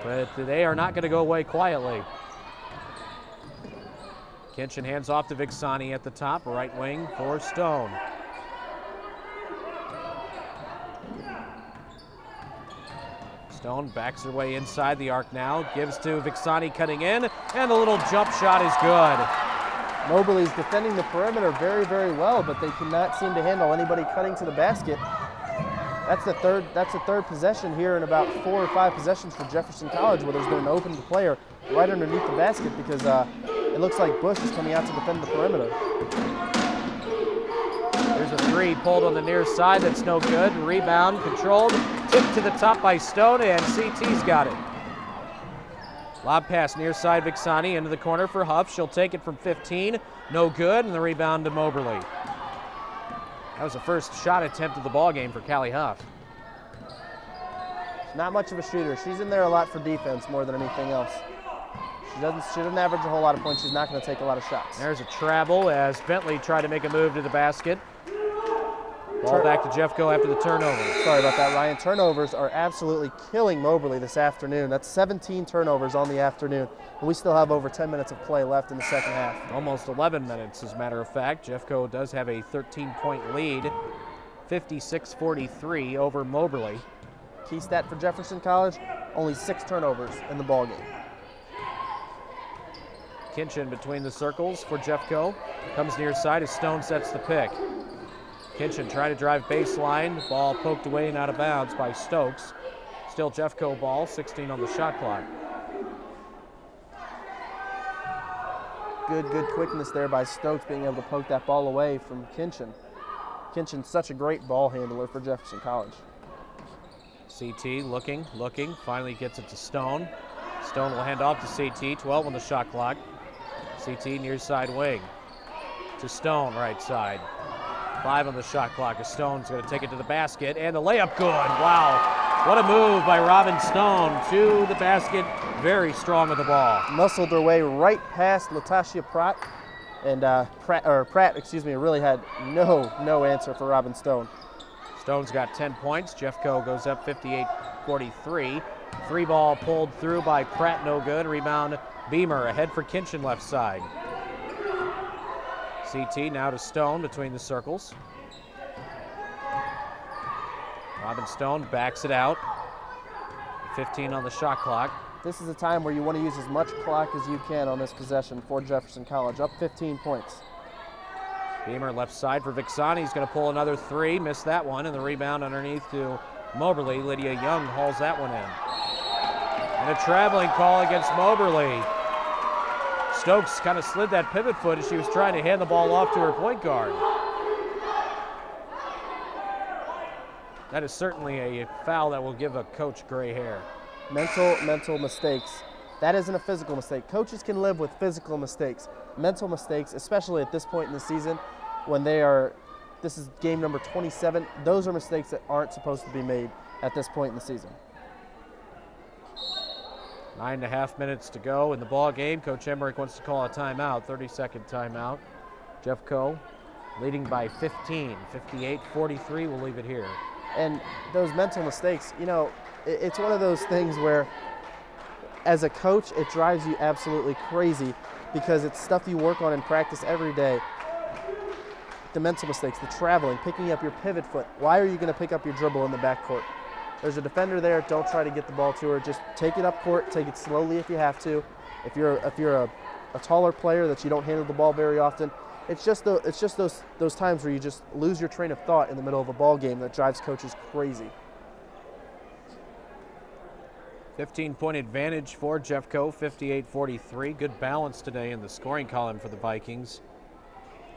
but they are not going to go away quietly. Kinchin hands off to Vixani at the top, right wing for Stone. Stone backs her way inside the arc now, gives to Vixani cutting in, and the little jump shot is good. Moberly's defending the perimeter very, very well, but they cannot seem to handle anybody cutting to the basket. That's the third possession here in about 4 or 5 possessions for Jefferson College where there's been an open player right underneath the basket because it looks like Bush is coming out to defend the perimeter. There's a 3 pulled on the near side. That's no good. Rebound controlled. Tipped to the top by Stone, and CT's got it. Lob pass near side Vixani into the corner for Huff. She'll take it from 15. No good, and the rebound to Moberly. That was the first shot attempt of the ball game for Callie Huff. She's not much of a shooter. She's in there a lot for defense more than anything else. She doesn't average a whole lot of points. She's not going to take a lot of shots. There's a travel as Bentley tried to make a move to the basket. Ball back to Jeffco after the turnover. Sorry about that, Ryan. Turnovers are absolutely killing Moberly this afternoon. That's 17 turnovers on the afternoon. And we still have over 10 minutes of play left in the second half. Almost 11 minutes, as a matter of fact. Jeffco does have a 13-point lead, 56-43 over Moberly. Key stat for Jefferson College, only 6 turnovers in the ball game. Kinchin between the circles for Jeffco. Comes near side as Stone sets the pick. Kinchin trying to drive baseline. Ball poked away and out of bounds by Stokes. Still Jeffco ball, 16 on the shot clock. Good quickness there by Stokes being able to poke that ball away from Kinchin. Kinchin's such a great ball handler for Jefferson College. CT looking, finally gets it to Stone. Stone will hand off to CT, 12 on the shot clock. CT near side wing. To Stone, right side. 5 on the shot clock as Stone's going to take it to the basket, and the layup good. Wow, what a move by Robin Stone to the basket. Very strong with the ball. Muscled her way right past Latasha Pratt, and Pratt, really had no answer for Robin Stone. Stone's got 10 points. Jeffco goes up 58-43. 3 ball pulled through by Pratt, no good. Rebound Beamer ahead for Kinchin left side. CT now to Stone between the circles. Robin Stone backs it out. 15 on the shot clock. This is a time where you want to use as much clock as you can on this possession for Jefferson College. Up 15 points. Beamer left side for Vixani. He's going to pull another 3. Missed that one, and the rebound underneath to Moberly. Lydia Young hauls that one in. And a traveling call against Moberly. Stokes kind of slid that pivot foot as she was trying to hand the ball off to her point guard. That is certainly a foul that will give a coach gray hair. Mental mistakes. That isn't a physical mistake. Coaches can live with physical mistakes. Mental mistakes, especially at this point in the season when this is game number 27, those are mistakes that aren't supposed to be made at this point in the season. 9.5 minutes to go in the ball game. Coach Emmerich wants to call a timeout, 30-second timeout. Jeffco leading by 15, 58-43. We'll leave it here. And those mental mistakes, you know, it's one of those things where as a coach, it drives you absolutely crazy because it's stuff you work on in practice every day. The mental mistakes, the traveling, picking up your pivot foot. Why are you going to pick up your dribble in the backcourt? There's a defender there. Don't try to get the ball to her. Just take it up court. Take it slowly if you have to. If you're a taller player that you don't handle the ball very often, it's just those times where you just lose your train of thought in the middle of a ball game that drives coaches crazy. 15-point advantage for Jeffco, 58-43. Good balance today in the scoring column for the Vikings.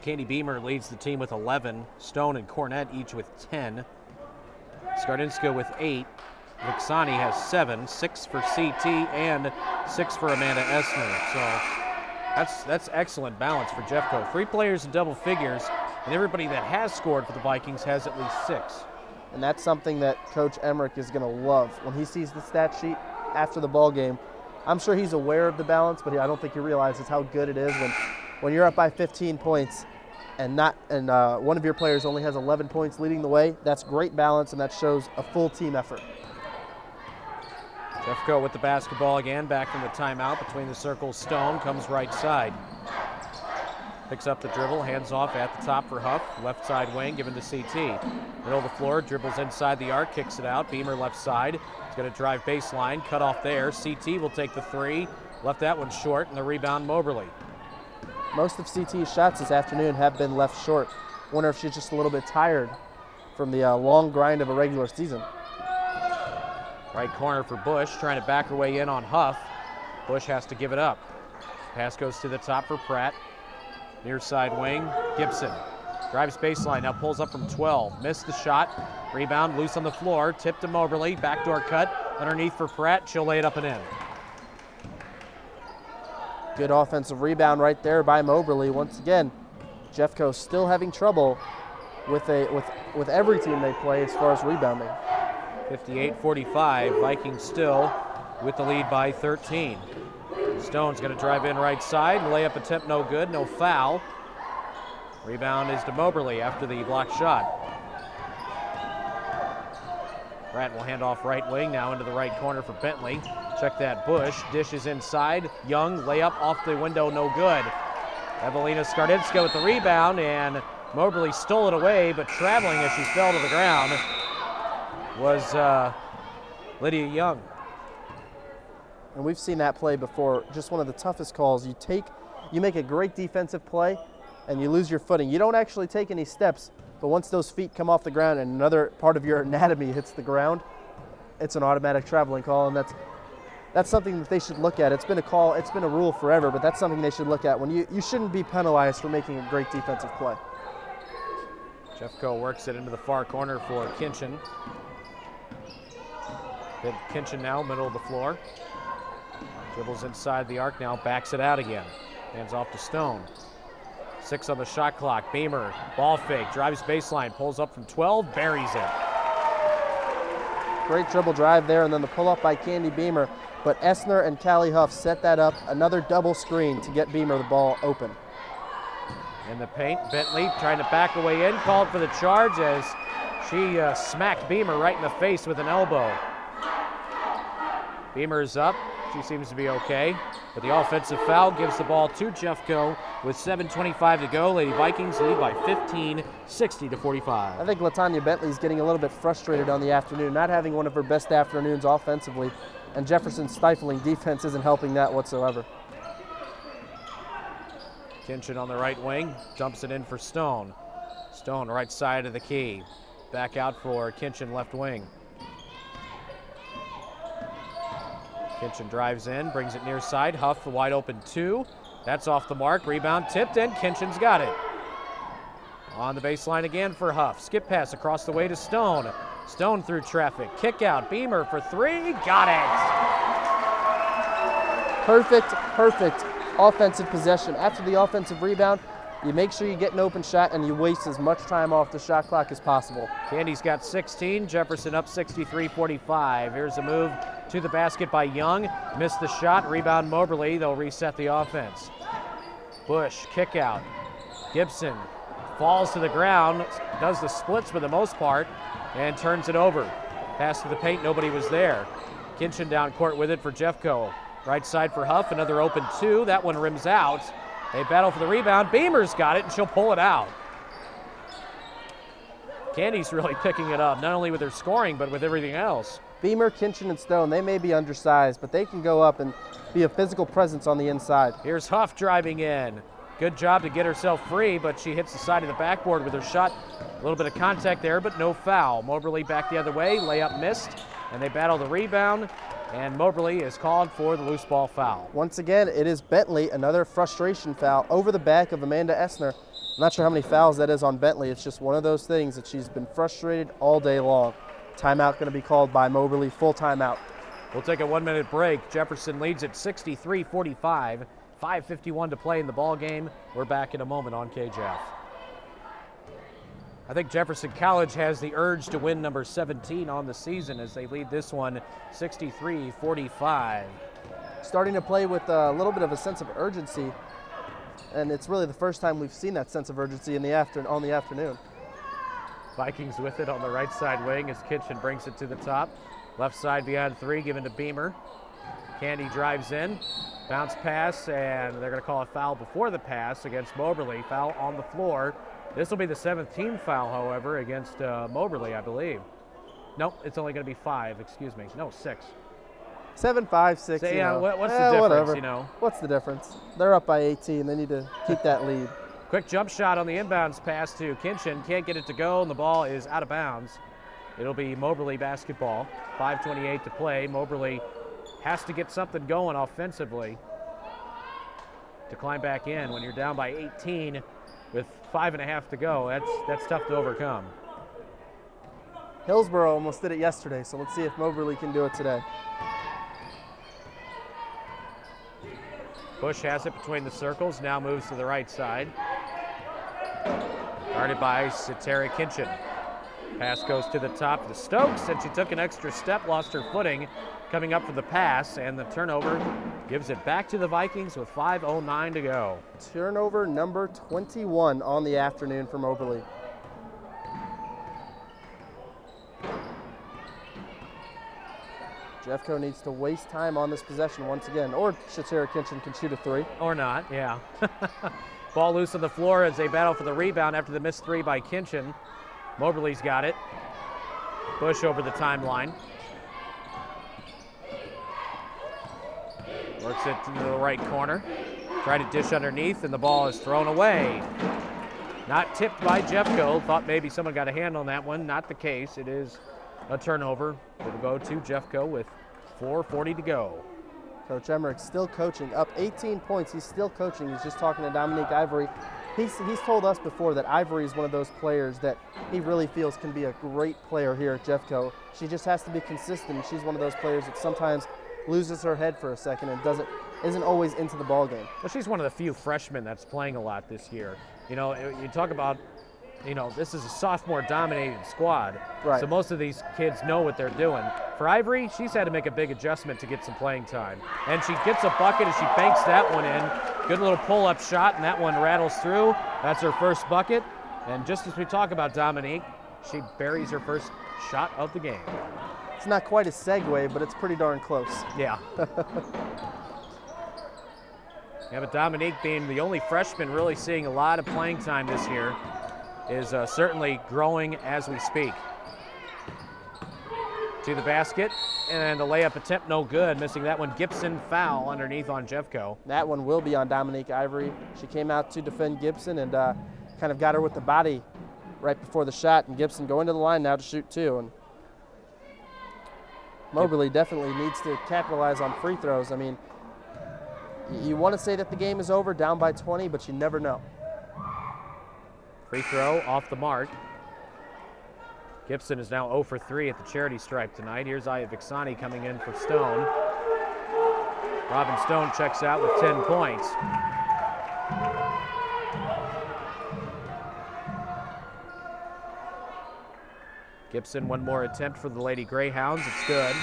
Candy Beamer leads the team with 11. Stone and Cornett each with 10. Skardinska with 8. Vixani has 7, 6 for CT and 6 for Amanda Essner. So that's excellent balance for Jeffco. 3 players in double figures, and everybody that has scored for the Vikings has at least 6. And that's something that Coach Emmerich is going to love. When he sees the stat sheet after the ball game, I'm sure he's aware of the balance, but I don't think he realizes how good it is when you're up by 15 points and one of your players only has 11 points leading the way. That's great balance, and that shows a full team effort. Jeffco with the basketball again, back from the timeout between the circles. Stone comes right side. Picks up the dribble, hands off at the top for Huff. Left side wing, given to CT. Middle of the floor, dribbles inside the arc, kicks it out. Beamer left side. He's going to drive baseline, cut off there. CT will take the 3. Left that one short, and the rebound Moberly. Most of CT's shots this afternoon have been left short. Wonder if she's just a little bit tired from the long grind of a regular season. Right corner for Bush, trying to back her way in on Huff. Bush has to give it up. Pass goes to the top for Pratt. Near side wing, Gibson. Drives baseline, now pulls up from 12. Missed the shot. Rebound, loose on the floor. Tip to Moberly. Backdoor cut. Underneath for Pratt. She'll lay it up and in. Good offensive rebound right there by Moberly. Once again, Jeffco still having trouble with every team they play as far as rebounding. 58-45. Vikings still with the lead by 13. Stone's going to drive in right side. Layup attempt no good, no foul. Rebound is to Moberly after the blocked shot. Pratt will hand off right wing now into the right corner for Bentley. Check that Bush. Dishes inside. Young layup off the window, no good. Evelina Skardinska with the rebound, and Moberly stole it away, but traveling as she fell to the ground was Lydia Young. And we've seen that play before. Just one of the toughest calls. You make a great defensive play, and you lose your footing. You don't actually take any steps, but once those feet come off the ground and another part of your anatomy hits the ground, it's an automatic traveling call, and that's something that they should look at. It's been a call, it's been a rule forever, but that's something they should look at. When you shouldn't be penalized for making a great defensive play. Jeffco works it into the far corner for Kinchin. Kinchin now, middle of the floor. Dribbles inside the arc now, backs it out again. Hands off to Stone. 6 on the shot clock. Beamer, ball fake, drives baseline, pulls up from 12, buries it. Great dribble drive there, and then the pull-up by Candy Beamer. But Essner and Callie Huff set that up, another double screen to get Beamer the ball open. In the paint, Bentley trying to back her way in, called for the charge as she smacked Beamer right in the face with an elbow. Beamer's up. She seems to be okay. But the offensive foul gives the ball to Jeffco with 7:25 to go. Lady Vikings lead by 15, 60-45. I think LaTanya Bentley's getting a little bit frustrated on the afternoon, not having one of her best afternoons offensively, and Jefferson's stifling defense isn't helping that whatsoever. Kinchin on the right wing, dumps it in for Stone. Stone right side of the key. Back out for Kinchin left wing. Kinchin drives in, brings it near side. Huff, the wide open 2. That's off the mark. Rebound tipped in. Kinchin's got it. On the baseline again for Huff. Skip pass across the way to Stone. Stone through traffic. Kick out. Beamer for 3. Got it. Perfect offensive possession. After the offensive rebound, you make sure you get an open shot and you waste as much time off the shot clock as possible. Candy's got 16. Jefferson up 63-45. Here's a move to the basket by Young. Missed the shot. Rebound Moberly. They'll reset the offense. Bush, kick out. Gibson falls to the ground, does the splits for the most part, and turns it over. Pass to the paint, nobody was there. Kinchin down court with it for Jeffco. Right side for Huff, another open two. That one rims out. They battle for the rebound. Beamer's got it, and she'll pull it out. Candy's really picking it up, not only with her scoring, but with everything else. Beamer, Kinchin, and Stone, they may be undersized, but they can go up and be a physical presence on the inside. Here's Huff driving in. Good job to get herself free, but she hits the side of the backboard with her shot. A little bit of contact there, but no foul. Moberly back the other way, layup missed, and they battle the rebound, and Moberly is called for the loose ball foul. Once again, it is Bentley, another frustration foul over the back of Amanda Essner. I'm not sure how many fouls that is on Bentley. It's just one of those things that she's been frustrated all day long. Timeout going to be called by Moberly, full timeout. We'll take a 1 minute break. Jefferson leads at 63-45. 5:51 to play in the ball game. We're back in a moment on KJF. I think Jefferson College has the urge to win number 17 on the season as they lead this one 63-45. Starting to play with a little bit of a sense of urgency, and it's really the first time we've seen that sense of urgency on the afternoon. Vikings with it on the right side wing as Kinchin brings it to the top. Left side beyond three, given to Beamer. Candy drives in, bounce pass, and they're going to call a foul before the pass against Moberly. Foul on the floor. This will be the 7th team foul, however, against Moberly, I believe. Nope, it's only going to be 5, excuse me. No, 6. 7, 5, 6. So, yeah, what's the difference, whatever. you know? What's the difference? They're up by 18. They need to keep that lead. Quick jump shot on the inbounds pass to Kinchin. Can't get it to go, and the ball is out of bounds. It'll be Moberly basketball. 5:28 to play. Moberly has to get something going offensively to climb back in. When you're down by 18 with 5.5 to go, that's tough to overcome. Hillsborough almost did it yesterday, so let's see if Moberly can do it today. Bush has it between the circles, now moves to the right side. Guarded by Satara Kinchin. Pass goes to the top to Stokes, and she took an extra step, lost her footing coming up for the pass, and the turnover gives it back to the Vikings with 5:09 to go. Turnover number 21 on the afternoon for Moberly. Jeffco needs to waste time on this possession once again, or Satara Kinchin can shoot a 3. Or not, yeah. Ball loose on the floor as they battle for the rebound after the missed 3 by Kinchin. Moberly's got it. Bush over the timeline. Works it to the right corner. Tried to dish underneath, and the ball is thrown away. Not tipped by Jeffco. Thought maybe someone got a hand on that one. Not the case. It is a turnover. It'll go to Jeffco with 4:40 to go. Coach Emmerich still coaching, up 18 points. He's still coaching. He's just talking to Dominique Ivory. He's told us before that Ivory is one of those players that he really feels can be a great player here at Jeffco. She just has to be consistent. She's one of those players that sometimes loses her head for a second and isn't always into the ball game. Well, she's one of the few freshmen that's playing a lot this year. You know, you talk about, you know, this is a sophomore-dominated squad. Right. So most of these kids know what they're doing. For Ivory, she's had to make a big adjustment to get some playing time. And she gets a bucket as she banks that one in. Good little pull-up shot, and that one rattles through. That's her first bucket. And just as we talk about Dominique, she buries her first shot of the game. It's not quite a segue, but it's pretty darn close. Yeah. Yeah, but Dominique, being the only freshman really seeing a lot of playing time this year, is certainly growing as we speak. To the basket, and the layup attempt no good. Missing that one. Gibson foul underneath on Jeffco. That one will be on Dominique Ivory. She came out to defend Gibson and kind of got her with the body right before the shot, and Gibson going to the line now to shoot 2. And Moberly definitely needs to capitalize on free throws. I mean, you want to say that the game is over, down by 20, but you never know. Free throw off the mark. Gibson is now 0 for 3 at the charity stripe tonight. Here's Aya Vixani coming in for Stone. Robin Stone checks out with 10 points. Gibson, one more attempt for the Lady Greyhounds. It's good.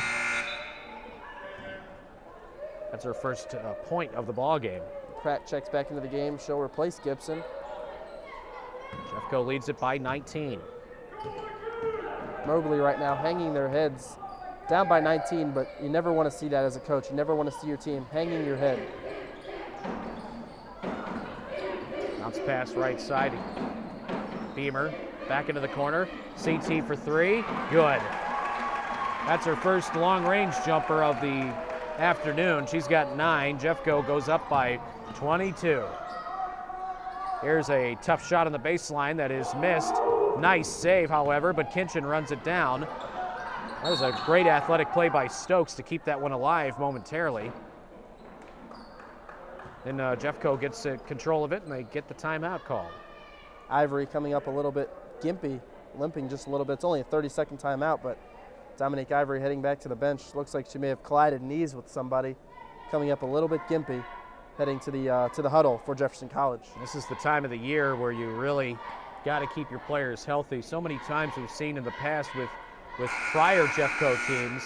That's her first point of the ball game. Pratt checks back into the game. She'll replace Gibson. Jeffco leads it by 19. Moberly right now hanging their heads, down by 19, but you never want to see that as a coach. You never want to see your team hanging your head. Bounce pass right side. Beamer back into the corner. CT for three. Good. That's her first long-range jumper of the afternoon. She's got 9. Jeffco goes up by 22. Here's a tough shot on the baseline that is missed. Nice save, however, but Kinchin runs it down. That was a great athletic play by Stokes to keep that one alive momentarily. Then Jeffco gets control of it, and they get the timeout call. Ivory coming up a little bit gimpy, limping just a little bit. It's only a 30-second timeout, but Dominique Ivory heading back to the bench. Looks like she may have collided knees with somebody. Coming up a little bit gimpy, heading to the huddle for Jefferson College. This is the time of the year where you really got to keep your players healthy. So many times we've seen in the past with prior Jeffco teams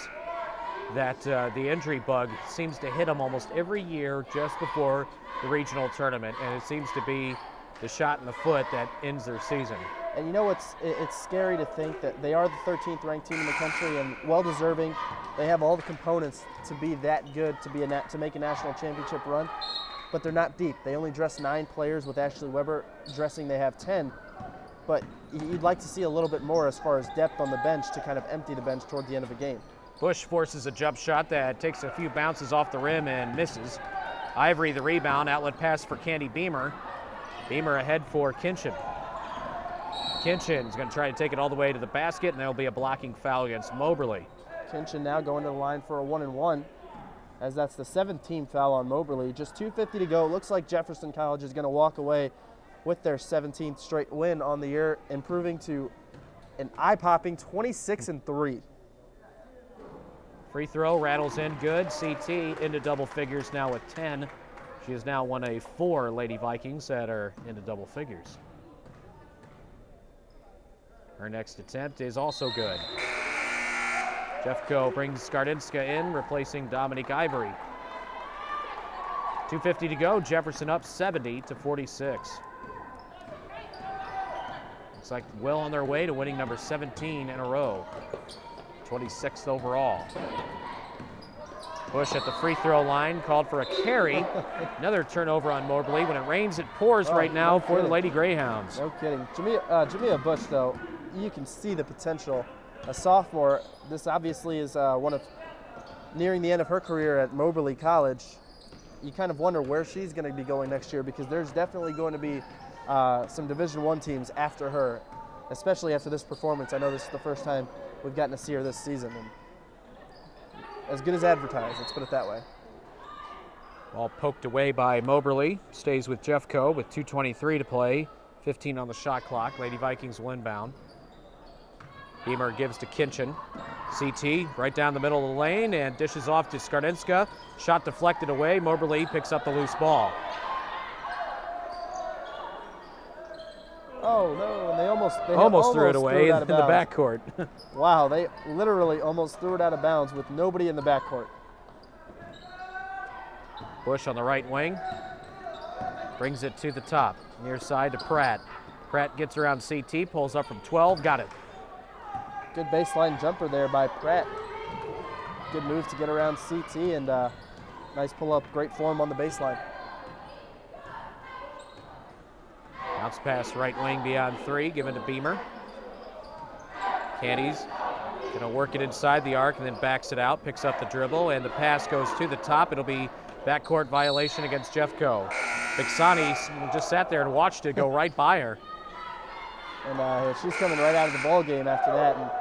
that the injury bug seems to hit them almost every year just before the regional tournament, and it seems to be the shot in the foot that ends their season. And you know it's scary to think that they are the 13th ranked team in the country and well deserving. They have all the components to be that good, to make a national championship run, but they're not deep. They only dress 9 players, with Ashley Weber dressing they have 10. But you'd like to see a little bit more as far as depth on the bench to kind of empty the bench toward the end of a game. Bush forces a jump shot that takes a few bounces off the rim and misses. Ivory the rebound, outlet pass for Candy Beamer. Beamer ahead for Kinchin. Kinchin's going to try to take it all the way to the basket, and there'll be a blocking foul against Moberly. Kinchin now going to the line for a 1-and-1, as that's the 7th team foul on Moberly. Just 2:50 to go. Looks like Jefferson College is going to walk away with their 17th straight win on the year, improving to an eye-popping 26-3. Free throw rattles in good. CT into double figures now with 10. She has now won a 4 Lady Vikings that are into double figures. Her next attempt is also good. Jeffco brings Skardinska in, replacing Dominique Ivory. 2:50 to go. Jefferson up 70-46. Looks like well on their way to winning number 17 in a row. 26th overall. Bush at the free throw line, called for a carry. Another turnover on Moberly. When it rains, it pours right now for the Lady Greyhounds. No kidding. Jamia Bush, though, you can see the potential. A sophomore, this obviously is one of nearing the end of her career at Moberly College. You kind of wonder where she's going to be going next year, because there's definitely going to be some Division I teams after her, especially after this performance. I know this is the first time we've gotten to see her this season. And as good as advertised, let's put it that way. Ball poked away by Moberly. Stays with Jeffco with 2:23 to play. 15 on the shot clock. Lady Vikings will inbound. Beamer gives to Kinchin. CT right down the middle of the lane and dishes off to Skardinska. Shot deflected away. Moberly picks up the loose ball. Oh, no, and they almost threw it away in the backcourt. Wow, they literally almost threw it out of bounds with nobody in the backcourt. Bush on the right wing. Brings it to the top. Near side to Pratt. Pratt gets around CT, pulls up from 12, got it. Good baseline jumper there by Pratt. Good move to get around CT, and nice pull-up, great form on the baseline. Bounce pass right wing beyond 3, given to Beamer. Candy's gonna work it inside the arc and then backs it out, picks up the dribble, and the pass goes to the top. It'll be backcourt violation against Jeffco. Vixani just sat there and watched it go right by her. And she's coming right out of the ball game after that. And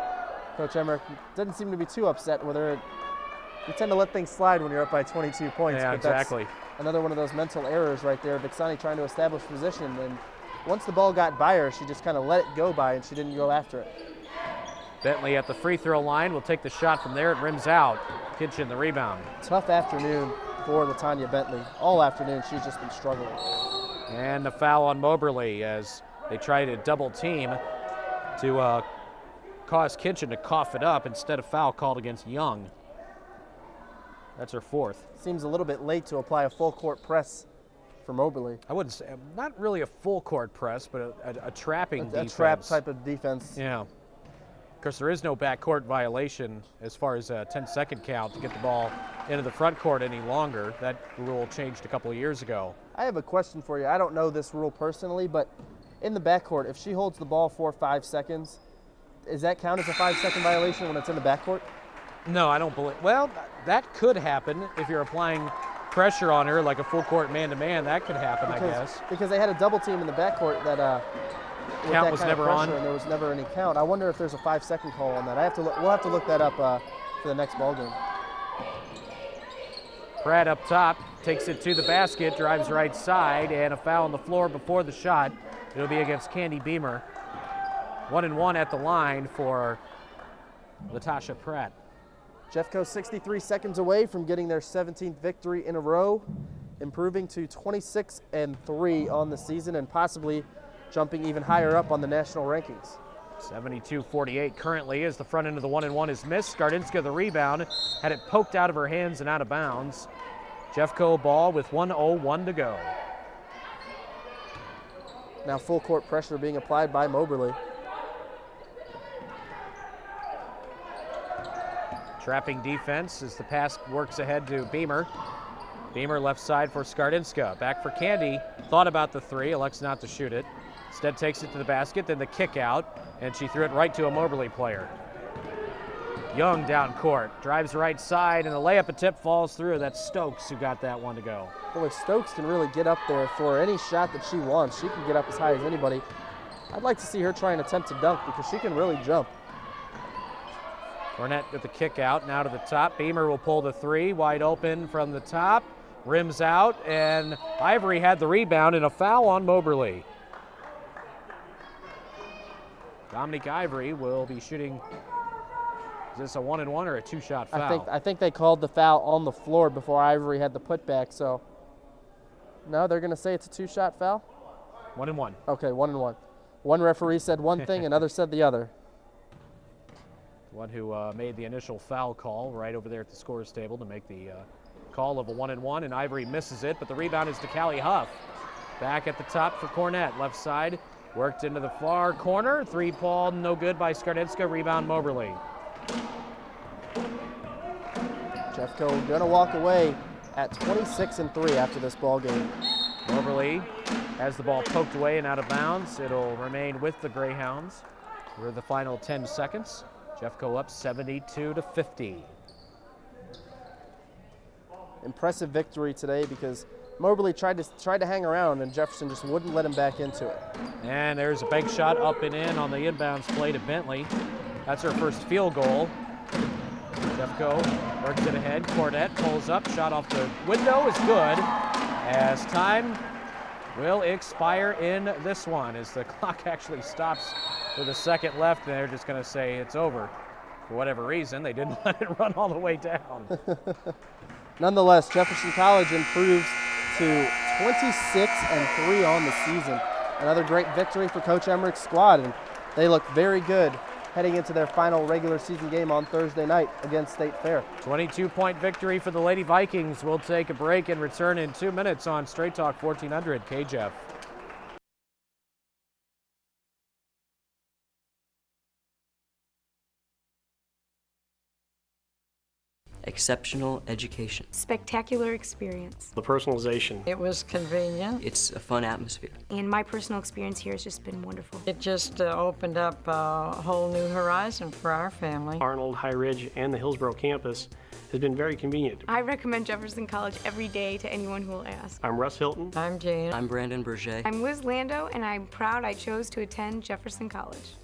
Coach Emmerich doesn't seem to be too upset with her. You tend to let things slide when you're up by 22 points. Yeah, but exactly. That's another one of those mental errors right there. Vixani trying to establish position, and once the ball got by her, she just kind of let it go by, and she didn't go after it. Bentley at the free throw line will take the shot from there. It rims out. Kinchin the rebound. Tough afternoon for LaTanya Bentley. All afternoon she's just been struggling. And the foul on Moberly as they try to double team to cause Kinchin to cough it up instead of foul called against Young. That's her 4th. Seems a little bit late to apply a full court press for Moberly. I wouldn't say, not really a full court press, but a trapping defense. A trap type of defense. Yeah. Of course, there is no backcourt violation as far as a 10-second count to get the ball into the front court any longer. That rule changed a couple of years ago. I have a question for you. I don't know this rule personally, but in the backcourt, if she holds the ball for 5 seconds, does that count as a 5-second violation when it's in the backcourt? No, I don't believe. Well, that could happen if you're applying pressure on her, like a full court man-to-man. That could happen, I guess. Because they had a double team in the backcourt that count was never on, and there was never any count. I wonder if there's a 5-second call on that. We'll have to look that up for the next ball game. Pratt up top takes it to the basket, drives right side, and a foul on the floor before the shot. It'll be against Candy Beamer. 1-1 at the line for Latasha Pratt. Jeffco 63 seconds away from getting their 17th victory in a row, improving to 26-3 on the season and possibly jumping even higher up on the national rankings. 72-48 currently as the front end of the 1-1 is missed. Skardinska the rebound, had it poked out of her hands and out of bounds. Jeffco ball with 1:01 to go. Now full court pressure being applied by Moberly. Trapping defense as the pass works ahead to Beamer. Beamer left side for Skardinska. Back for Candy. Thought about the three, elects not to shoot it. Instead takes it to the basket, then the kick out, and she threw it right to a Moberly player. Young down court, drives right side, and the layup attempt falls through. That's Stokes who got that one to go. Boy, Stokes can really get up there for any shot that she wants. She can get up as high as anybody. I'd like to see her try and attempt to dunk because she can really jump. Burnett with the kick out, now to the top. Beamer will pull the three, wide open from the top. Rims out, and Ivory had the rebound and a foul on Moberly. Dominique Ivory will be shooting. Is this a 1-1 or a 2-shot foul? I think they called the foul on the floor before Ivory had the putback, so. No, they're going to say it's a 2-shot foul? 1-1. Okay, 1-1. One referee said one thing, another said the other. One who made the initial foul call right over there at the scorer's table to make the call of a 1-1, and Ivory misses it, but the rebound is to Callie Huff. Back at the top for Cornett, left side, worked into the far corner, three-ball no good by Skardinska, rebound Moberly. Jeffco gonna walk away at 26-3 after this ball game. Moberly has the ball poked away and out of bounds. It'll remain with the Greyhounds for the final 10 seconds. Jeffco up 72-50. Impressive victory today because Moberly tried to hang around and Jefferson just wouldn't let him back into it. And there's a bank shot up and in on the inbounds play to Bentley. That's her first field goal. Jeffco works it ahead. Cornett pulls up, shot off the window is good as time will expire in this one as the clock actually stops with a second left, and they're just going to say it's over. For whatever reason, they didn't let it run all the way down. Nonetheless, Jefferson College improves to 26-3 on the season. Another great victory for Coach Emmerich's squad, and they look very good heading into their final regular season game on Thursday night against State Fair. 22-point victory for the Lady Vikings. We'll take a break and return in 2 minutes on Straight Talk 1400 KJEF. Exceptional education. Spectacular experience. The personalization. It was convenient. It's a fun atmosphere. And my personal experience here has just been wonderful. It just opened up a whole new horizon for our family. Arnold, High Ridge, and the Hillsborough campus has been very convenient. I recommend Jefferson College every day to anyone who will ask. I'm Russ Hilton. I'm Jane. I'm Brandon Berger. I'm Liz Lando, and I'm proud I chose to attend Jefferson College.